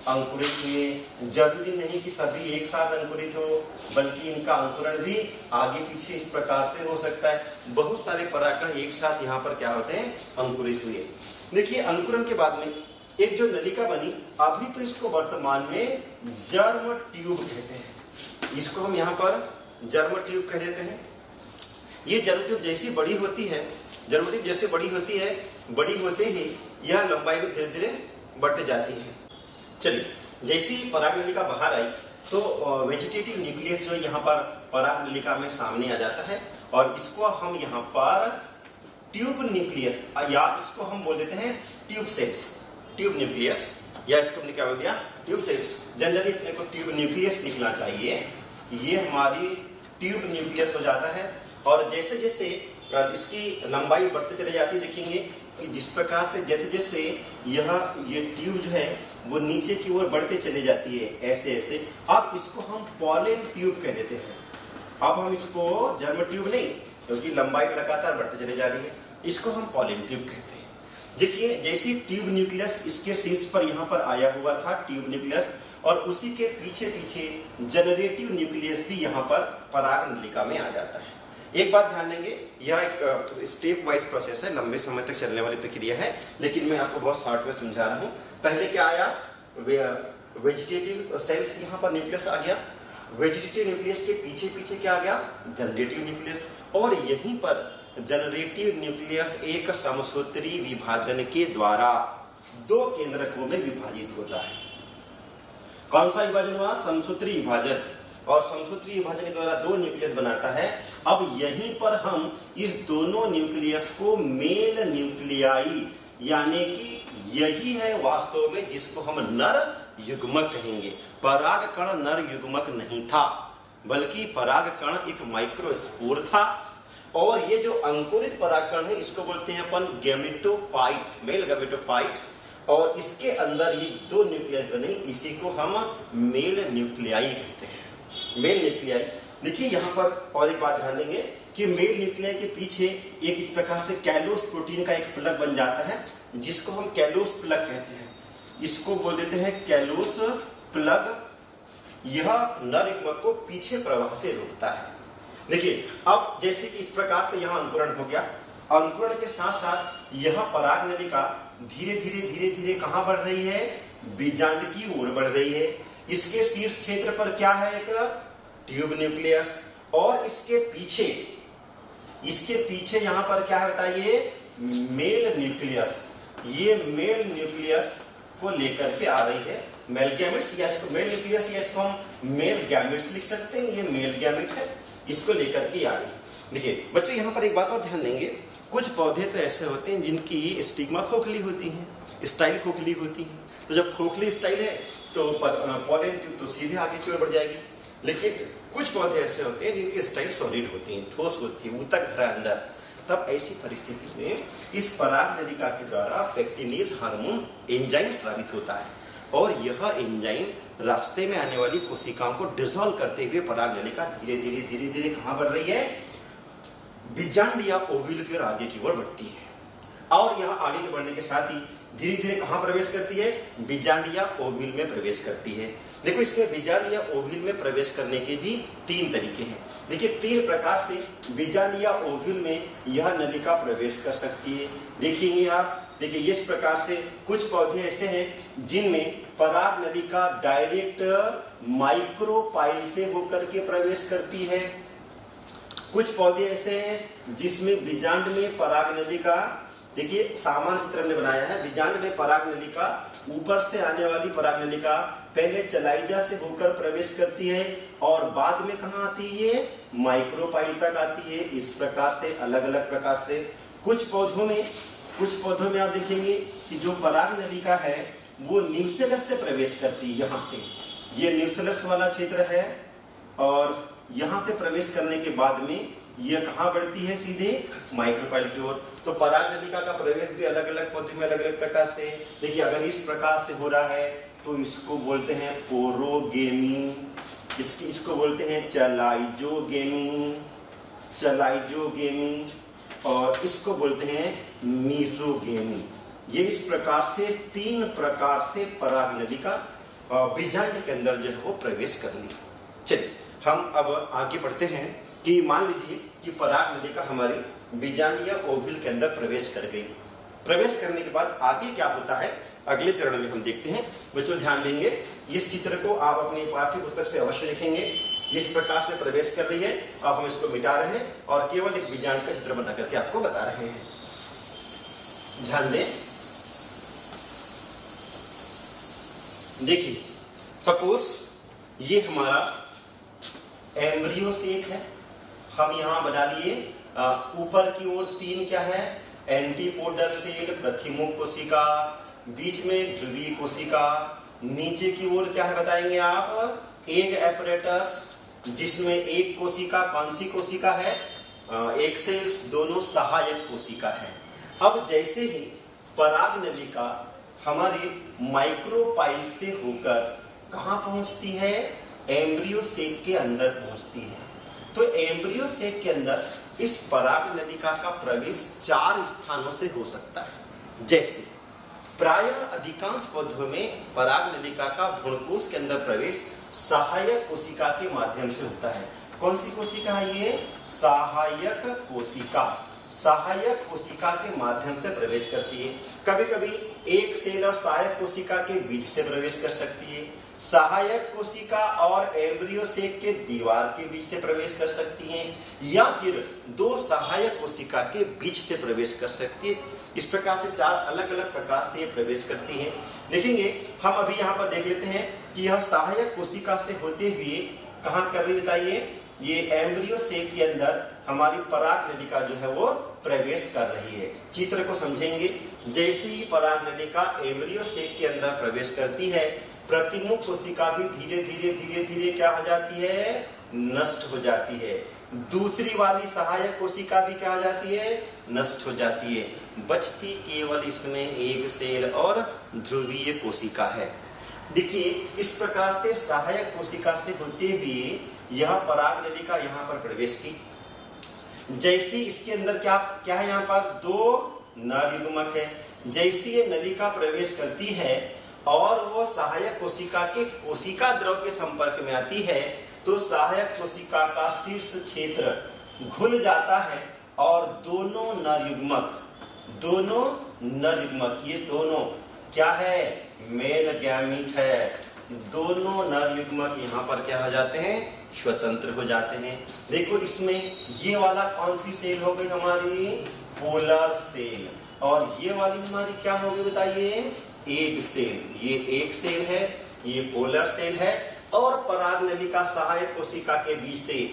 अंकुरित हुए। जरूरी नहीं कि सभी एक साथ अंकुरित हो, बल्कि इनका अंकुरण भी आगे पीछे इस प्रकार से हो सकता है। बहुत सारे परागकण एक साथ यहाँ पर क्या होते हैं? अंकुरित हुए। देखिए अंकुरण के बाद में एक जो नलिका बनी, अभी तो इसको वर्तमान में जर्म ट्यूब कहते हैं। इसको हम यहाँ पर जर्म ट्यूब कह देते हैं। ये जर्म ट्यूब जैसी बड़ी होती है, जर्म ट्यूब जैसे बड़ी होती है, बड़ी होते ही यह लंबाई में धीरे धीरे बढ़ते जाती है। चलिए, जैसी पराग नलिका बाहर आई तो वेजिटेटिव न्यूक्लियस जो यहाँ पर पराग नलिका में सामने आ जाता है और इसको हम यहाँ पर ट्यूब न्यूक्लियस या इसको हम बोल देते हैं ट्यूब सेल्स। ट्यूब न्यूक्लियस या इसको हमने क्या बोल दिया? Tube cells. जनरली अपने को ट्यूब न्यूक्लियस लिखना चाहिए। ये हमारी ट्यूब न्यूक्लियस हो जाता है और जैसे जैसे इसकी लंबाई बढ़ते चले जाती है, देखेंगे कि जिस प्रकार से जैसे जैसे ये ट्यूब जो है वो नीचे की ओर बढ़ते चले जाती है, ऐसे ऐसे। अब इसको हम पॉलन ट्यूब कह देते हैं। अब हम इसको जर्म ट्यूब नहीं, क्योंकि लंबाई लगातार बढ़ते चले जा रही है, इसको हम पॉलन ट्यूब कहते हैं। देखिए जैसे ट्यूब न्यूक्लियस इसके शीर्ष पर यहाँ पर आया हुआ था ट्यूब न्यूक्लियस, और उसी के पीछे पीछे जनरेटिव न्यूक्लियस भी यहाँ पर पराग नलिका में आ जाता है। एक बात ध्यान देंगे, यह एक स्टेप वाइज प्रोसेस है, लंबे समय तक चलने वाली प्रक्रिया है, लेकिन मैं आपको बहुत शॉर्ट में समझा रहा हूँ। पहले क्या आया? वेजिटेटिव सेल्स, यहाँ पर न्यूक्लियस आ गया, वेजिटेटिव न्यूक्लियस के पीछे पीछे क्या आ गया, जनरेटिव न्यूक्लियस, और यहीं पर जनरेटिव न्यूक्लियस एक समसूत्री विभाजन के द्वारा दो केंद्रकों में विभाजित होता है। कौन सा विभाजन हुआ, समसूत्री विभाजन, और समसूत्री विभाजन के द्वारा दो न्यूक्लियस बनाता है। अब यहीं पर हम इस दोनों न्यूक्लियस को मेल न्यूक्लियाई, यानी कि यही है वास्तव में जिसको हम नर युग्मक कहेंगे। परागकण नर युग्मक नहीं था, बल्कि परागकण एक माइक्रोस्पोर था, और ये जो अंकुरित परागकण है इसको बोलते हैं अपन गैमेटोफाइट, मेल गैमेटोफाइट, और इसके अंदर ये दो न्यूक्लियस बने, इसी को हम मेल न्यूक्लियाई कहते हैं, मेल न्यूक्लियाई। देखिए यहाँ पर और एक बात ध्यान देंगे कि मेल न्यूक्लियाई के पीछे एक इस प्रकार से कैलोस प्रोटीन का एक प्लग बन जाता है, जिसको हम कैलोस प्लग कहते हैं, इसको बोल देते हैं कैलोस प्लग। यह नर युग्मक को पीछे प्रवाह से रोकता है। देखिए अब जैसे कि इस प्रकार से यहाँ अंकुरण हो गया, अंकुरण के साथ साथ यह पराग नलिका धीरे धीरे धीरे धीरे कहाँ बढ़ रही है, बीजांड की ओर बढ़ रही है। इसके शीर्ष क्षेत्र पर क्या है, एक ट्यूब न्यूक्लियस, और इसके पीछे यहाँ पर क्या है बताइए, मेल न्यूक्लियस। ये मेल न्यूक्लियस को लेकर के आ रही है, मेल गैमेट्स, या इसको मेल न्यूक्लियस, या इसको हम मेल गैमेट्स लिख सकते हैं, ये मेल गैमेट है, इसको लेकर के आ रही है। देखिए बच्चों यहाँ पर एक बात और ध्यान देंगे, कुछ पौधे तो ऐसे होते हैं जिनकी स्टिग्मा खोखली होती है, स्टाइल खोखली होती है, तो जब खोखली स्टाइल है तो पॉलन ट्यूब तो सीधे आगे की ओर बढ़ जाएगी। लेकिन कुछ पौधे ऐसे होते हैं जिनकी स्टाइल सॉलिड होती है, ठोस होती है, ऊतक भरा अंदर, तब ऐसी परिस्थिति में इस पराग नलिका के द्वारा पेक्टिनेज हार्मोन एंजाइम स्रावित होता है, और यह एंजाइम रास्ते में आने वाली कोशिकाओं को डिसॉल्व करते हुए पराग नलिका धीरे धीरे धीरे धीरे कहाँ बढ़ रही है, बीजांड या ओव्यूल की ओर आगे की ओर बढ़ती है। और यह आगे के बढ़ने के साथ ही धीरे धीरे कहाँ प्रवेश करती है, बीजांड या ओव्यूल में प्रवेश करती है। देखो इसमें बीजांड या ओव्यूल में प्रवेश करने के भी तीन तरीके हैं। देखिए तीन प्रकार से बीजांड या ओव्यूल में यह नलिका प्रवेश कर सकती है। देखिए आप, देखिए इस प्रकार से कुछ पौधे ऐसे हैं जिनमें पराग नलिका डायरेक्ट माइक्रोपाइल से होकर के प्रवेश करती है। कुछ पौधे ऐसे हैं जिसमें बीजांड में पराग नलिका, देखिए सामान्य चित्र हमने बनाया है, बीजांड में पराग नलिका, ऊपर से आने वाली पराग नलिका पहले चलाइजा से होकर प्रवेश करती है और बाद में कहाँ आती है, माइक्रोपाइल तक आती है। इस प्रकार से अलग अलग प्रकार से कुछ पौधों में आप देखेंगे कि जो पराग नलिका है वो न्यूसेलस से प्रवेश करती है। यहाँ से ये न्यूसेलस वाला क्षेत्र है, और यहाँ से प्रवेश करने के बाद में यह कहाँ बढ़ती है, सीधे माइक्रोपाइल की ओर। तो पराग नलिका का प्रवेश भी अलग अलग पौधे में अलग अलग प्रकार से। देखिए अगर इस प्रकार से हो रहा है तो इसको बोलते हैं पोरोगेमी, इसको बोलते हैं चलाइजोगेमी, और इसको बोलते हैं मीसोगेमी। ये इस प्रकार से तीन प्रकार से पराग नलिका बीजांड के अंदर जो है वो प्रवेश कर ली। चलिए हम अब आगे बढ़ते हैं कि मान लीजिए कि पराग नलिका हमारी बीजांड या ओव्यूल के अंदर प्रवेश कर गई। प्रवेश करने के बाद आगे क्या होता है अगले चरण में हम देखते हैं। बच्चों ध्यान देंगे, इस चित्र को आप अपनी पाठ्य पुस्तक से अवश्य लिखेंगे। इस प्रकार से प्रवेश कर रही है, अब हम इसको मिटा रहे हैं और केवल एक बीजांड का चित्र बना करके आपको बता रहे हैं। ध्यान दें, देखिए सपोज ये हमारा एम्ब्रियो सेक है, हम यहां बना लिए। ऊपर की ओर तीन क्या है, एंटीपोडल सेल, प्रथिमोक कोशिका, बीच में ध्रुवीय कोशिका, नीचे की ओर क्या है बताएंगे आप, एग एपरेटस, जिसमें एक कोशिका, कौन सी कोशिका है, एक से दोनों सहायक कोशिका है। अब जैसे ही पराग नलिका हमारे माइक्रोपाइल से होकर कहां पहुंचती है, एम्ब्रियो सेक के अंदर पहुंचती है। तो एम्ब्रियो सेक के अंदर इस पराग नलिका का प्रवेश 4 स्थानों से हो सकता है। जैसे प्रायः अधिकांश पौधों में पराग नलिका का भ्रूणकोश के अंदर प्रवेश सहायक कोशिका के माध्यम से होता है। कौन सी कोशिका है ये, सहायक कोशिका। सहायक कोशिका के माध्यम से प्रवेश करती है। कभी कभी एक सेल और सहायक कोशिका के बीच से प्रवेश कर सकती है, सहायक कोशिका और एम्ब्रियो सेक के दीवार के बीच से प्रवेश कर सकती है, या फिर दो सहायक कोशिका के बीच से प्रवेश कर सकती है। इस प्रकार से चार अलग अलग प्रकार से ये प्रवेश करती है। देखेंगे हम अभी यहाँ पर देख लेते हैं कि यह सहायक कोशिका से होते हुए कहाँ कर रही बताइए, ये एम्ब्रियो सेक के अंदर हमारी पराग नलिका जो है वो प्रवेश कर रही है। चित्र को समझेंगे, जैसे ही पराग नलिका एम्ब्रियो सेक के अंदर प्रवेश करती है, प्रतिमुख कोशिका भी धीरे धीरे धीरे धीरे क्या हो जाती है, नष्ट हो जाती है। दूसरी वाली सहायक कोशिका भी क्या हो जाती है, नष्ट हो जाती है। बचती केवल इसमें एक सेल और ध्रुवीय कोशिका है। देखिए इस प्रकार से सहायक कोशिका से होते हुए यह पराग नलिका यहाँ पर प्रवेश की। जैसे इसके अंदर क्या क्या है, यहाँ पर दो नर युग्मक है। जैसे ये नलिका प्रवेश करती है और वो सहायक कोशिका के कोशिका द्रव के संपर्क में आती है, तो सहायक कोशिका का शीर्ष क्षेत्र घुल जाता है और दोनों नर युग्मक ये दोनों क्या है, मेल गैमीट है। दोनों नर युग्मक यहाँ पर क्या हो जाते हैं, स्वतंत्र हो जाते हैं। देखो इसमें ये वाला कौन सी सेल हो गई हमारी, पोलर सेल, और ये वाली हमारी क्या हो गई बताइए, एग सेल। ये एग सेल है, ये पोलर सेल है। और पराग नलिका सहायक कोशिका के बीच से,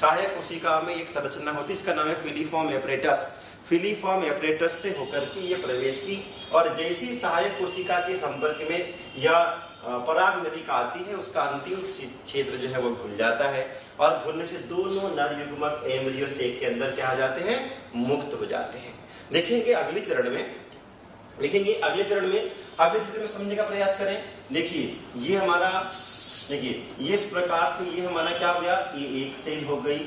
सहायक कोशिका में एक संरचना होती है, इसका नाम है फिलीफॉर्म एपरेटस। फिलीफॉर्म एपरेटस से होकर के ये प्रवेश की, और जैसी सहायक कोशिका के संपर्क में या पराग नलिका आती है, उसका अंतिम क्षेत्र जो है वो घुल जाता है, और घुलने से दोनों नर युग्मक एम्ब्रियो सेक के अंदर क्या हो जाते हैं, मुक्त हो जाते हैं। देखेंगे अगले चरण में, अगले चरण में समझने का प्रयास करें। देखिए ये हमारा, देखिए ये इस प्रकार से ये हमारा क्या हो गया, ये एक सेल हो गई,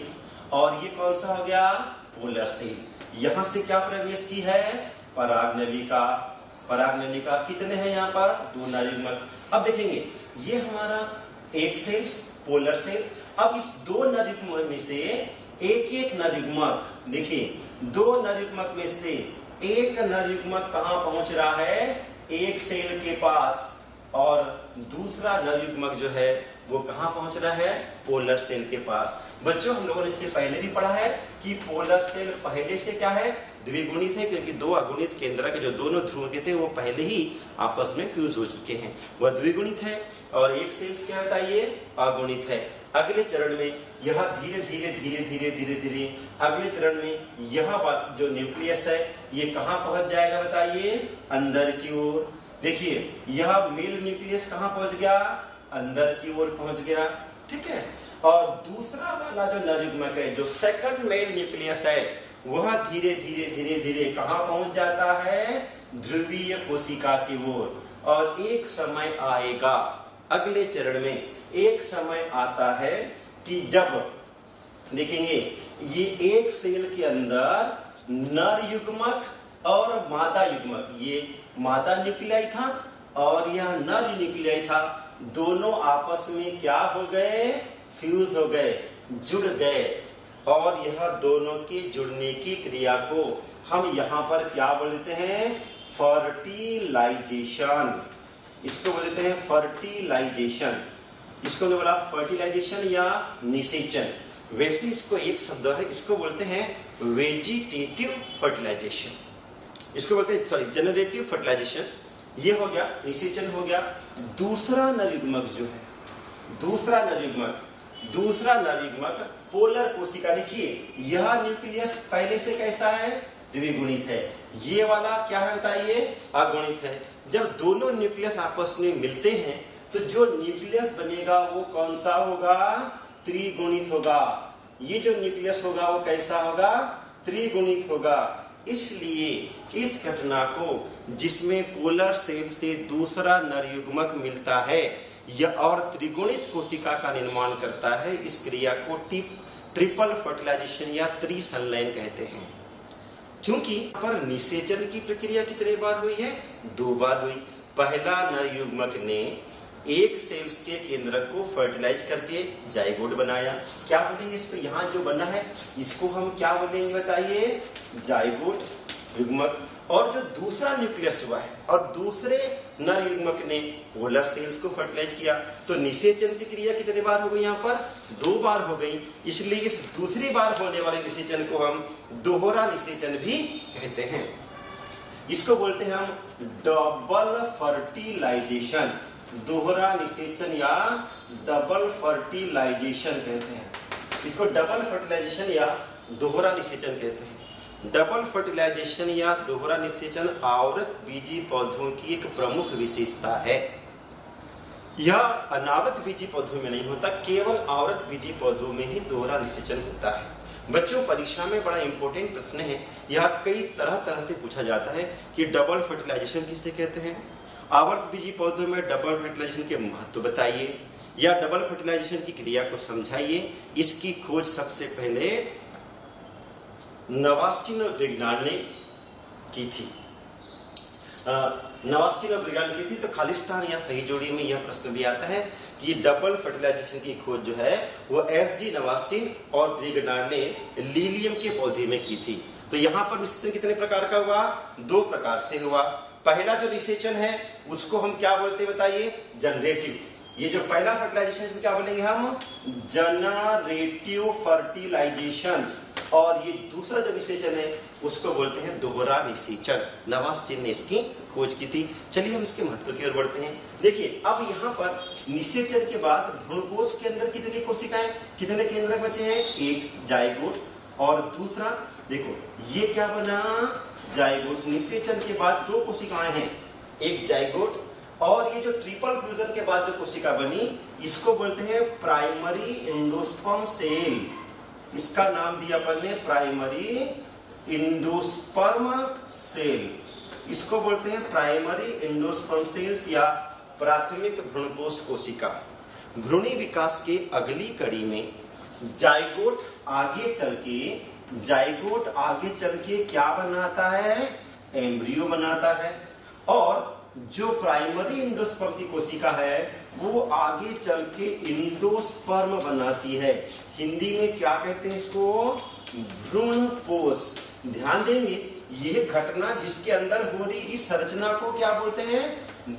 और ये कौन सा हो गया, पोलर सेल। यहाँ से क्या प्रवेश की है, पराग नलिका। पराग नलिका कितने हैं यहाँ पर, दो नर युग्मक। अब देखेंगे ये हमारा एक सेल, पोलर सेल। अब इस दो नर युग्मक में से एक एक नर युग्मक, देखिए दो नर युग्मक में से एक नर युग्मक कहाँ पहुंच रहा है, एक सेल के पास, और दूसरा नर युग्मक जो है वो कहाँ पहुंच रहा है, पोलर सेल के पास। बच्चों हम लोगों ने इसके पहले भी पढ़ा है कि पोलर सेल पहले से क्या है, द्विगुणित है, क्योंकि दो अगुणित केंद्रक के जो दोनों ध्रुव के थे वो पहले ही आपस में फ्यूज हो चुके हैं, वह द्विगुणित है। और एक सेल्स क्या बताइए, अगुणित है। अगले चरण में यह धीरे धीरे धीरे धीरे धीरे धीरे अगले चरण में यह जो न्यूक्लियस है ये कहाँ पहुंच जाएगा बताइए, अंदर की ओर। देखिए यह मेल न्यूक्लियस कहाँ पहुंच गया, अंदर की ओर पहुंच गया, ठीक है। और दूसरा वाला जो नर युग्मक है, जो सेकंड मेल न्यूक्लियस है, वह धीरे धीरे धीरे धीरे कहाँ पहुंच जाता है, ध्रुवीय कोशिका की ओर। और एक समय आएगा, अगले चरण में एक समय आता है कि जब देखेंगे ये एक सेल के अंदर नर युग्मक और मादा युग्मक, ये मादा न्यूक्लियाई था और यह नर न्यूक्लियाई था, दोनों आपस में क्या हो गए, फ्यूज हो गए, जुड़ गए। और यह दोनों के जुड़ने की क्रिया को हम यहाँ पर क्या बोलते हैं, फर्टिलाइजेशन। इसको बोलते हैं फर्टिलाइजेशन। इसको जो बोला फर्टिलाइजेशन या निषेचन, वैसे इसको एक शब्द है, इसको बोलते हैं वेजिटेटिव फर्टिलाइजेशन। इसको बोलते हैं सॉरी जनरेटिव फर्टिलाइजेशन। ये हो गया, निषेचन हो गया। दूसरा नर युग्मक जो है, दूसरा नर युग्मक पोलर कोशिका। देखिए यह न्यूक्लियस पहले से कैसा है, द्विगुणित है। ये वाला क्या है बताइए, अगुणित है। जब दोनों न्यूक्लियस आपस में मिलते हैं तो जो न्यूक्लियस बनेगा वो कौन सा होगा, त्रिगुणित होगा। ये जो न्यूक्लियस होगा वो कैसा होगा, त्रिगुणित होगा। इसलिए इस घटना को जिसमें पोलर सेल से दूसरा नर युग्मक मिलता है यह और त्रिगुणित कोशिका का निर्माण करता है, इस क्रिया को ट्रिपल फर्टिलाइजेशन या त्रिसंलयन कहते हैं। चूंकि पर निषेचन की प्रक्रिया कितने बार हुई है, 2 बार हुई। पहला नर युग्मक ने एक सेल्स के केंद्रक को फर्टिलाइज करके जाइगोट बनाया। क्या बोलेंगे इसको, यहाँ जो बना है इसको हम क्या बोलेंगे बताइए, जाइगोट युग्मक। और जो दूसरा न्यूक्लियस हुआ है और दूसरे नर युग्मक ने पोलर सेल्स को फर्टिलाइज किया, तो निषेचन की क्रिया कितने बार हो गई, यहाँ पर 2 बार हो गई। इसलिए इस दूसरी बार होने वाले निषेचन को हम दोहरा निषेचन भी कहते हैं। इसको बोलते हैं हम डबल फर्टिलाइजेशन, दोहरा निषेचन या डबल फर्टिलाइजेशन कहते हैं। इसको डबल फर्टिलाइजेशन या दोहरा निषेचन कहते हैं। डबल फर्टिलाइजेशन या दोहरा निषेचन आवृत बीजी पौधों की एक प्रमुख विशेषता है। यह अनावृत बीजी पौधों में नहीं होता, केवल आवृत बीजी पौधों में ही दोहरा निषेचन होता है। बच्चों, परीक्षा में बड़ा इंपॉर्टेंट प्रश्न है, यह कई तरह तरह से पूछा जाता है कि डबल फर्टिलाइजेशन किसे कहते हैं, आवर्त बीजी पौधों में डबल फर्टिलाइजेशन के महत्व बताइए, या डबल फर्टिलाइजेशन की क्रिया को समझाइए। इसकी खोज सबसे पहले नवास्टिन और ब्रिग्नार्ड ने की थी। नवास्टिन और ब्रिग्नार्ड की थी, तो खालिस्तान या सही जोड़ी में यह प्रश्न भी आता है कि डबल फर्टिलाइजेशन की खोज जो है वो एसजी नवास्टिन और ब्रिग्नार्ड ने लीलियम के पौधे में की थी। तो यहाँ पर निषेचन कितने प्रकार का हुआ, 2 प्रकार से हुआ। पहला जो निषेचन है उसको हम क्या बोलते हैं बताइए, जनरेटिव। ये जो पहला फर्टिलाइजेशन इसमें क्या बोलेंगे हम, जनरेटिव फर्टिलाइजेशन। और ये दूसरा जो निषेचन है उसको बोलते हैं दोहरा निषेचन। नवास्टिन ने इसकी खोज की थी। चलिए हम इसके महत्व की ओर बढ़ते हैं। देखिए, अब यहाँ पर निषेचन के बाद भ्रूणकोश के अंदर कितनी कोशिकाएं, कितने केंद्रक बचे हैं, एक जाइगोट और दूसरा, देखो ये क्या बना, जाइगोट। निषेचन के बाद 2 कोशिकाएं हैं, एक जाइगोट और ये जो ट्रिपल फ्यूजन के बाद जो कोशिका बनी इसको बोलते हैं प्राइमरी एंडोस्पर्म सेल। इसका नाम दिया अपन ने प्राइमरी एंडोस्पर्म सेल। इसको बोलते हैं प्राइमरी एंडोस्पर्म सेल्स या प्राथमिक भ्रूणपोष कोशिका। भ्रूणी विकास के अगली कड़ी में जाइगोट आगे चल के क्या बनाता है, एम्ब्रियो बनाता है। और जो प्राइमरी एंडोस्पर्म की कोशिका है वो आगे चल के एंडोस्पर्म बनाती है। हिंदी में क्या कहते हैं इसको, भ्रूणपोष। ध्यान देंगे, यह घटना जिसके अंदर हो रही इस संरचना को क्या बोलते हैं,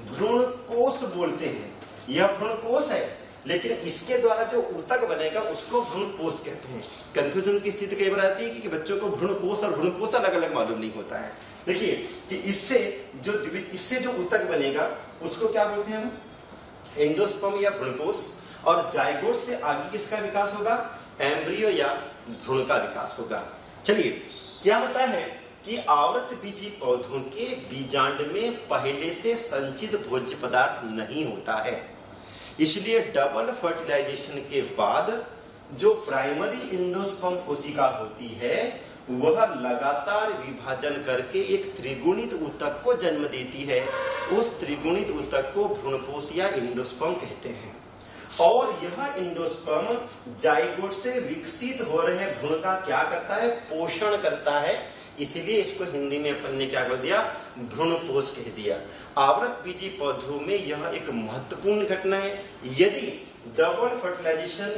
भ्रूणकोश बोलते हैं। यह भ्रूणकोश है, लेकिन इसके द्वारा जो ऊतक बनेगा उसको भ्रूणपोष कहते हैं। कंफ्यूजन की स्थिति कई बार आती है कि बच्चों को भ्रूणकोश और भ्रूणपोष अलग अलग मालूम नहीं होता है। देखिए कि इससे जो ऊतक बनेगा उसको क्या बोलते हैं हम, एंडोस्पर्म या भ्रूणपोष। और जाइगोट से आगे किसका विकास होगा, एम्ब्रियो या भ्रूण का विकास होगा। चलिए, क्या होता है कि आवृत बीजी पौधों के बीजांड में पहले से संचित भोज्य पदार्थ नहीं होता है, इसलिए डबल फर्टिलाइजेशन के बाद जो प्राइमरी एंडोस्पर्म कोशिका होती है वह लगातार विभाजन करके एक त्रिगुणित ऊतक को जन्म देती है। उस त्रिगुणित ऊतक को भ्रूणपोष या एंडोस्पर्म कहते हैं। और यह एंडोस्पर्म जाइगोट से विकसित हो रहे भ्रूण का क्या करता है, पोषण करता है। इसीलिए इसको हिंदी में अपन ने क्या कर दिया, भ्रूणपोष कह दिया। आवृत बीजी पौधों में यह एक महत्वपूर्ण घटना है। यदि डबल फर्टिलाइजेशन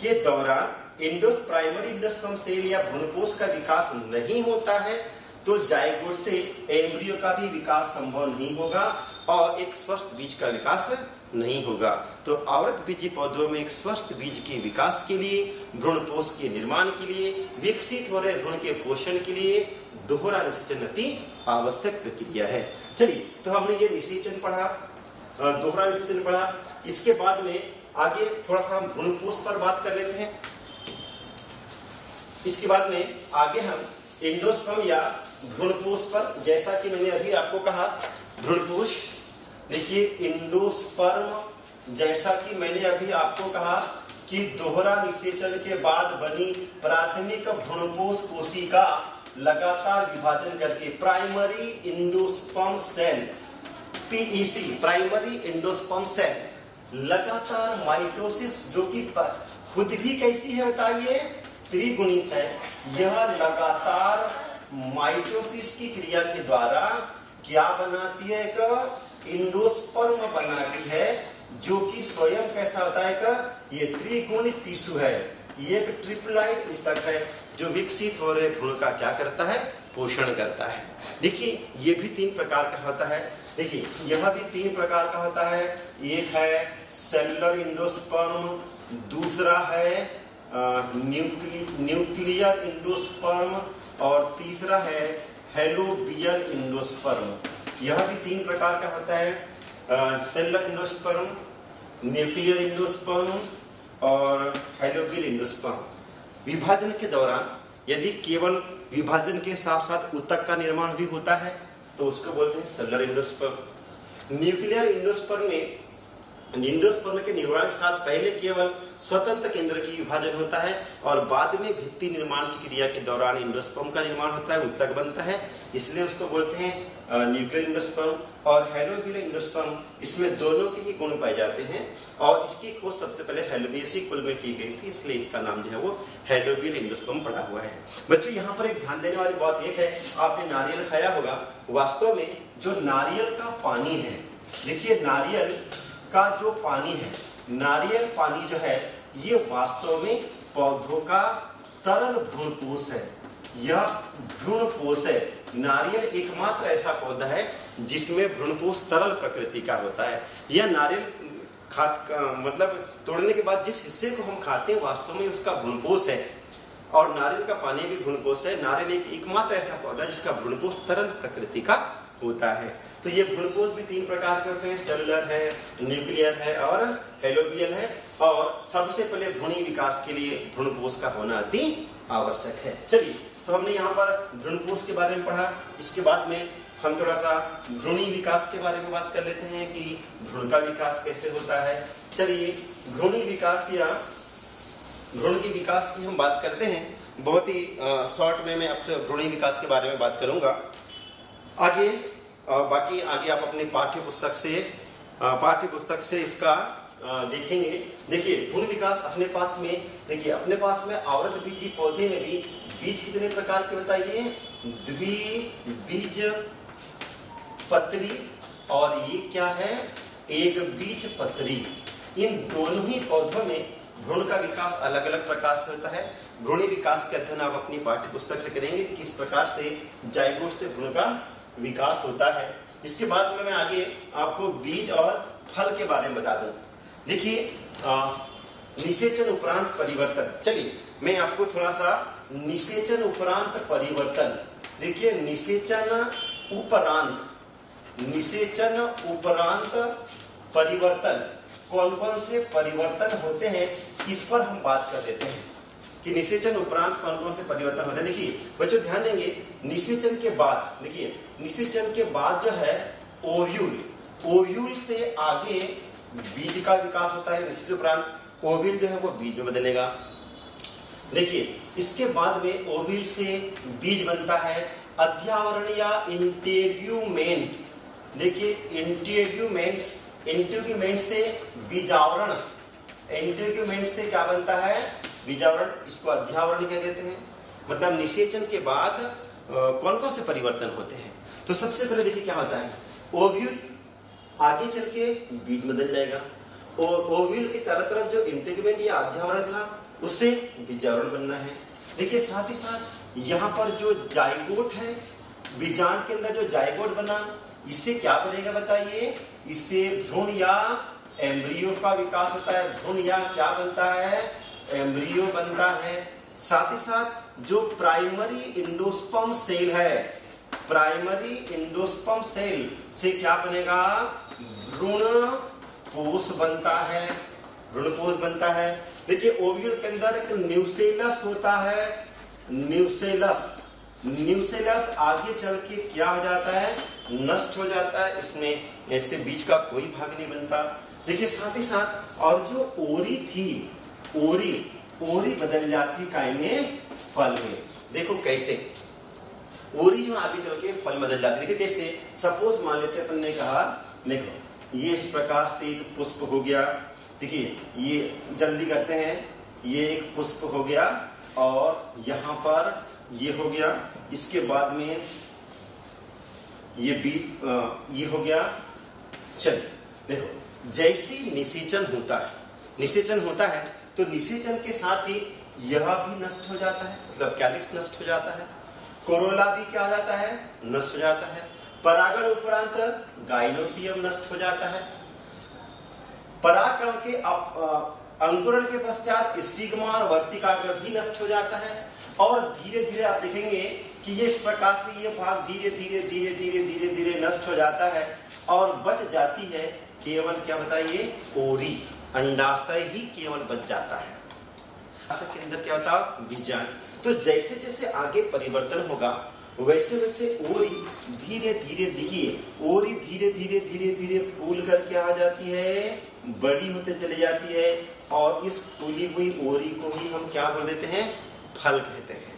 के दौरान प्राइमरी एंडोस्पर्म सेल या भ्रूणपोष का विकास नहीं होता है तो जाइगोट से एम्ब्रियो का भी विकास संभव नहीं होगा और एक स्वस्थ बीज का विकास नहीं होगा। तो आवृत बीजी पौधों में एक स्वस्थ बीज के विकास के लिए, भ्रूणपोष के निर्माण के लिए, विकसित हो रहे भ्रूण के पोषण के लिए दोहरा निषेचन अति आवश्यक प्रक्रिया है। चलिए, तो हमने ये निषेचन पढ़ा, दोहरा निषेचन पढ़ा। इसके बाद में आगे थोड़ा सा हम भ्रूणपोष पर बात कर लेते हैं। इसके बाद में आगे हम एंडोस्पर्म या भ्रूणपोष पर, जैसा कि मैंने अभी आपको कहा भ्रूणपोष, देखिए एंडोस्पर्म, जैसा कि मैंने अभी आपको कहा कि दोहरा निषेचन के बाद बनी प्राथमिक भ्रूणपोष कोशिका लगातार विभाजन करके primary endosperm cell, PEC, primary endosperm cell, लगातार माइटोसिस, जो कि खुद भी कैसी है बताइए, त्रिगुणित है। यह लगातार माइटोसिस की क्रिया के द्वारा क्या बनाती है, एक एंडोस्पर्म बनाती है जो कि स्वयं कैसा होता है का ये त्रिकोणीय टिश्यू है, ये एक ट्रिप्लाइड ऊतक है जो विकसित हो रहे भ्रूण का क्या करता है, पोषण करता है। देखिए ये भी 3 प्रकार का होता है। देखिए यह भी 3 प्रकार का होता है। एक है सेलुलर एंडोस्पर्म, दूसरा है न्यूक्लियर एंडोस्पर्म और तीसरा है हेलोबियल एंडोस्पर्म। यह भी 3 प्रकार का होता है, सेलुलर एंडोस्पर्म, न्यूक्लियर एंडोस्पर्म और हेलोबियल एंडोस्पर्म। विभाजन के दौरान यदि केवल विभाजन के साथ साथ ऊतक का निर्माण भी होता है तो उसको बोलते हैं सेलुलर एंडोस्पर्म। न्यूक्लियर एंडोस्पर्म में एंडोस्पर्म के निर्माण के साथ पहले केवल स्वतंत्र केंद्र की विभाजन होता है और बाद में भित्ति निर्माण की क्रिया के दौरान एंडोस्पर्म का निर्माण होता है, ऊतक बनता है, इसलिए उसको बोलते हैं न्यूक्लियर एंडोस्पर्म। और हेलोबियल एंडोस्पर्म, इसमें दोनों के ही गुण पाए जाते हैं और इसकी खोज सबसे पहले हेलोबियसी कुल में की गई थी, इसलिए इसका नाम जो है वो हेलोबियल एंडोस्पर्म पड़ा हुआ है। बच्चों यहाँ पर एक ध्यान देने वाली बात एक है, आपने नारियल खाया होगा, वास्तव में जो नारियल का पानी है, देखिए नारियल का जो पानी है, नारियल पानी जो है ये वास्तव में पौधों का तरल भ्रूणपोष है, यह भ्रूणपोष है। नारियल एकमात्र ऐसा पौधा है जिसमें भ्रूणपोष तरल प्रकृति का होता है। यह नारियल मतलब तोड़ने के बाद जिस हिस्से को हम खाते हैं वास्तव में उसका भ्रूणपोष है और नारियल का पानी भी भ्रूणपोष है। नारियल एक एकमात्र ऐसा पौधा जिसका भ्रूणपोष तरल प्रकृति का होता है। तो ये भ्रूणपोष भी 3 प्रकार के होते हैं, सेलुलर है, न्यूक्लियर है और हेलोबियल है। और सबसे पहले भ्रूणी विकास के लिए भ्रूणपोष का होना अति आवश्यक है। चलिए, तो हमने यहाँ पर भ्रूणपोष के बारे में पढ़ा, इसके बाद में हम थोड़ा सा भ्रूणी विकास के बारे में बात कर लेते हैं कि भ्रूण का विकास कैसे होता है। चलिए, भ्रूणी विकास या भ्रूण की विकास की हम बात करते हैं। बहुत ही शॉर्ट में मैं आपसे भ्रूणी विकास के बारे में बात करूंगा। आगे बाकी आगे आप अपने पाठ्य पुस्तक से इसका देखेंगे। देखिए भ्रूण विकास अपने पास में आवृत बीजी पौधे में भी बीज कितने प्रकार के बताइए, द्विबीज पत्री और ये क्या है, एक बीज पत्री। इन दोनों ही पौधों में भ्रूण का विकास अलग अलग प्रकार से होता है। भ्रूणी विकास का अध्ययन आप अपनी पाठ्य पुस्तक से करेंगे, किस प्रकार से जाइगोट से भ्रूण का विकास होता है। इसके बाद में मैं आगे आपको बीज और फल के बारे में बता दूं। देखिए निषेचन उपरांत परिवर्तन। चलिए मैं आपको थोड़ा सा निषेचन उपरांत परिवर्तन, देखिए निषेचन उपरांत परिवर्तन कौन कौन से परिवर्तन होते हैं इस पर हम बात कर लेते हैं कि निषेचन उपरांत कौन कौन से परिवर्तन होते हैं। देखिए बच्चों ध्यान देंगे, निषेचन के बाद, देखिए निषेचन के बाद जो है ओव्यूल से आगे बीज का विकास होता है। निषेचन उपरांत ओव्यूल जो है वो बीज में बदलेगा। देखिए इसके बाद में ओव्यूल से बीज बनता है अध्यावरण या इंटेग्यूमेंट। देखिए इंटेग्यूमेंट से बीजावरण, इंटेग्यूमेंट से क्या बनता है, बीजावरण, इसको अध्यावरण कह देते हैं। मतलब निषेचन के बाद कौन कौन से परिवर्तन होते हैं। तो सबसे पहले देखिए क्या होता है, ओव्यूल आगे चल के बीज बदल जाएगा और ओव्यूल के चारों तरफ जो इंटेग्यूमेंट या अध्यावरण था उससे बीजावरण बनना है। देखिए साथ ही साथ यहाँ पर जो जाइगोट है, बीजांड के अंदर जो जाइगोट बना, इससे क्या बनेगा बताइए, इससे भ्रूण या एम्ब्रियो का विकास होता है। भ्रूण या क्या बनता है, एम्ब्रियो बनता है। साथ ही साथ जो प्राइमरी इंडोस्पर्म सेल है, प्राइमरी इंडोस्पर्म सेल से क्या बनेगा, भ्रूणपोष बनता है, भ्रूणपोष बनता है। देखिए ओव्यूल के अंदर एक न्यूसेलस होता है, न्यूसेलस आगे चल के क्या हो जाता है, नष्ट हो जाता है, इसमें ऐसे बीज का कोई भाग नहीं बनता। देखिए साथ ही साथ और जो ओरी थी, ओरी बदल जाती काय में, फल में। देखो कैसे ओरी जो आगे चल के फल बदल जाती है। देखिए कैसे, सपोज मान लेते अपन ने कहा, देखो ये इस प्रकार से एक पुष्प हो गया। देखिए ये जल्दी करते हैं, ये एक पुष्प हो गया और यहाँ पर ये हो गया, इसके बाद में ये हो गया। चलिए देखो जैसी निषेचन होता है तो निषेचन के साथ ही यह भी नष्ट हो जाता है, मतलब कैलिक्स नष्ट हो जाता है, कोरोला भी क्या हो जाता है, नष्ट हो जाता है, परागण उपरांत गाइनोसियम नष्ट हो जाता है, परागकण के अंकुरण के पश्चात स्टिग्मा और वर्तिकाग्र भी नष्ट हो जाता है। और धीरे धीरे आप देखेंगे कि ये इस प्रकार से ये भाग धीरे धीरे नष्ट हो जाता है और बच जाती है केवल क्या बताइए, ओरी, अंडाशय ही केवल बच जाता है। के अंदर क्या होता है, बीजांड। तो जैसे जैसे आगे परिवर्तन होगा वैसे वैसे ओरी धीरे धीरे देखिए, ओरी धीरे धीरे फूल कर क्या आ जाती है, बड़ी होते चली जाती है और इस फूली हुई ओरी को ही हम क्या बोल देते हैं, फल कहते हैं।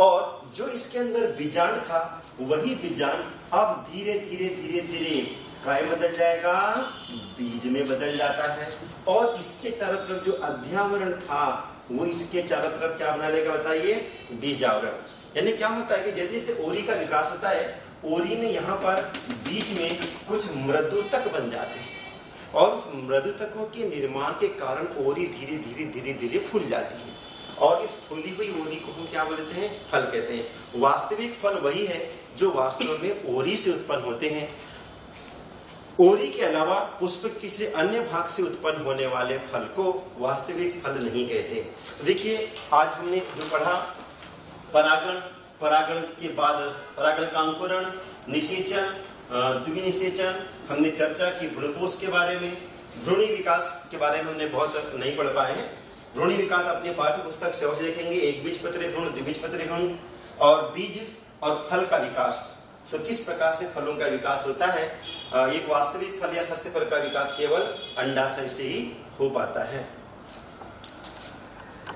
और जो इसके अंदर बीजांड था वही बीजांड अब धीरे धीरे काय बदल जाएगा, बीज में बदल जाता है और इसके चारों तरफ जो अध्यावरण था वो इसके चारों तरफ क्या बना लेगा बताइए, बीजावरण। यानी क्या होता है कि जैसे जैसे ओरी का विकास होता है, ओरी में यहाँ पर बीच में कुछ मृदु तक बन जाते हैं और उस मृदु तकों के निर्माण के कारण ओरी धीरे धीरे फूल जाती है और इस फूली हुई ओरी को हम क्या बोलते हैं, फल कहते हैं। वास्तविक फल वही है जो वास्तव में ओरी से उत्पन्न होते हैं। ओरी के अलावा पुष्प के किसी अन्य भाग से उत्पन्न होने वाले फल को वास्तविक फल नहीं कहते। देखिए आज हमने जो पढ़ा, परागण के बाद परागण का अंकुरण, निषेचन, द्विनिषेचन, हमने चर्चा की भ्रूणपोष के बारे में, भ्रूणी विकास के बारे में हमने बहुत नहीं पढ़ पाए हैं। भ्रूणी विकास अपने पाठ्य पुस्तक से अवश्य देखेंगे, एक बीजपत्री भ्रूण, द्विबीजपत्री भ्रूण और बीज और फल का विकास। तो किस प्रकार से फलों का विकास होता है, एक वास्तविक फल या सत्य फल का विकास केवल अंडाशय से ही हो पाता है।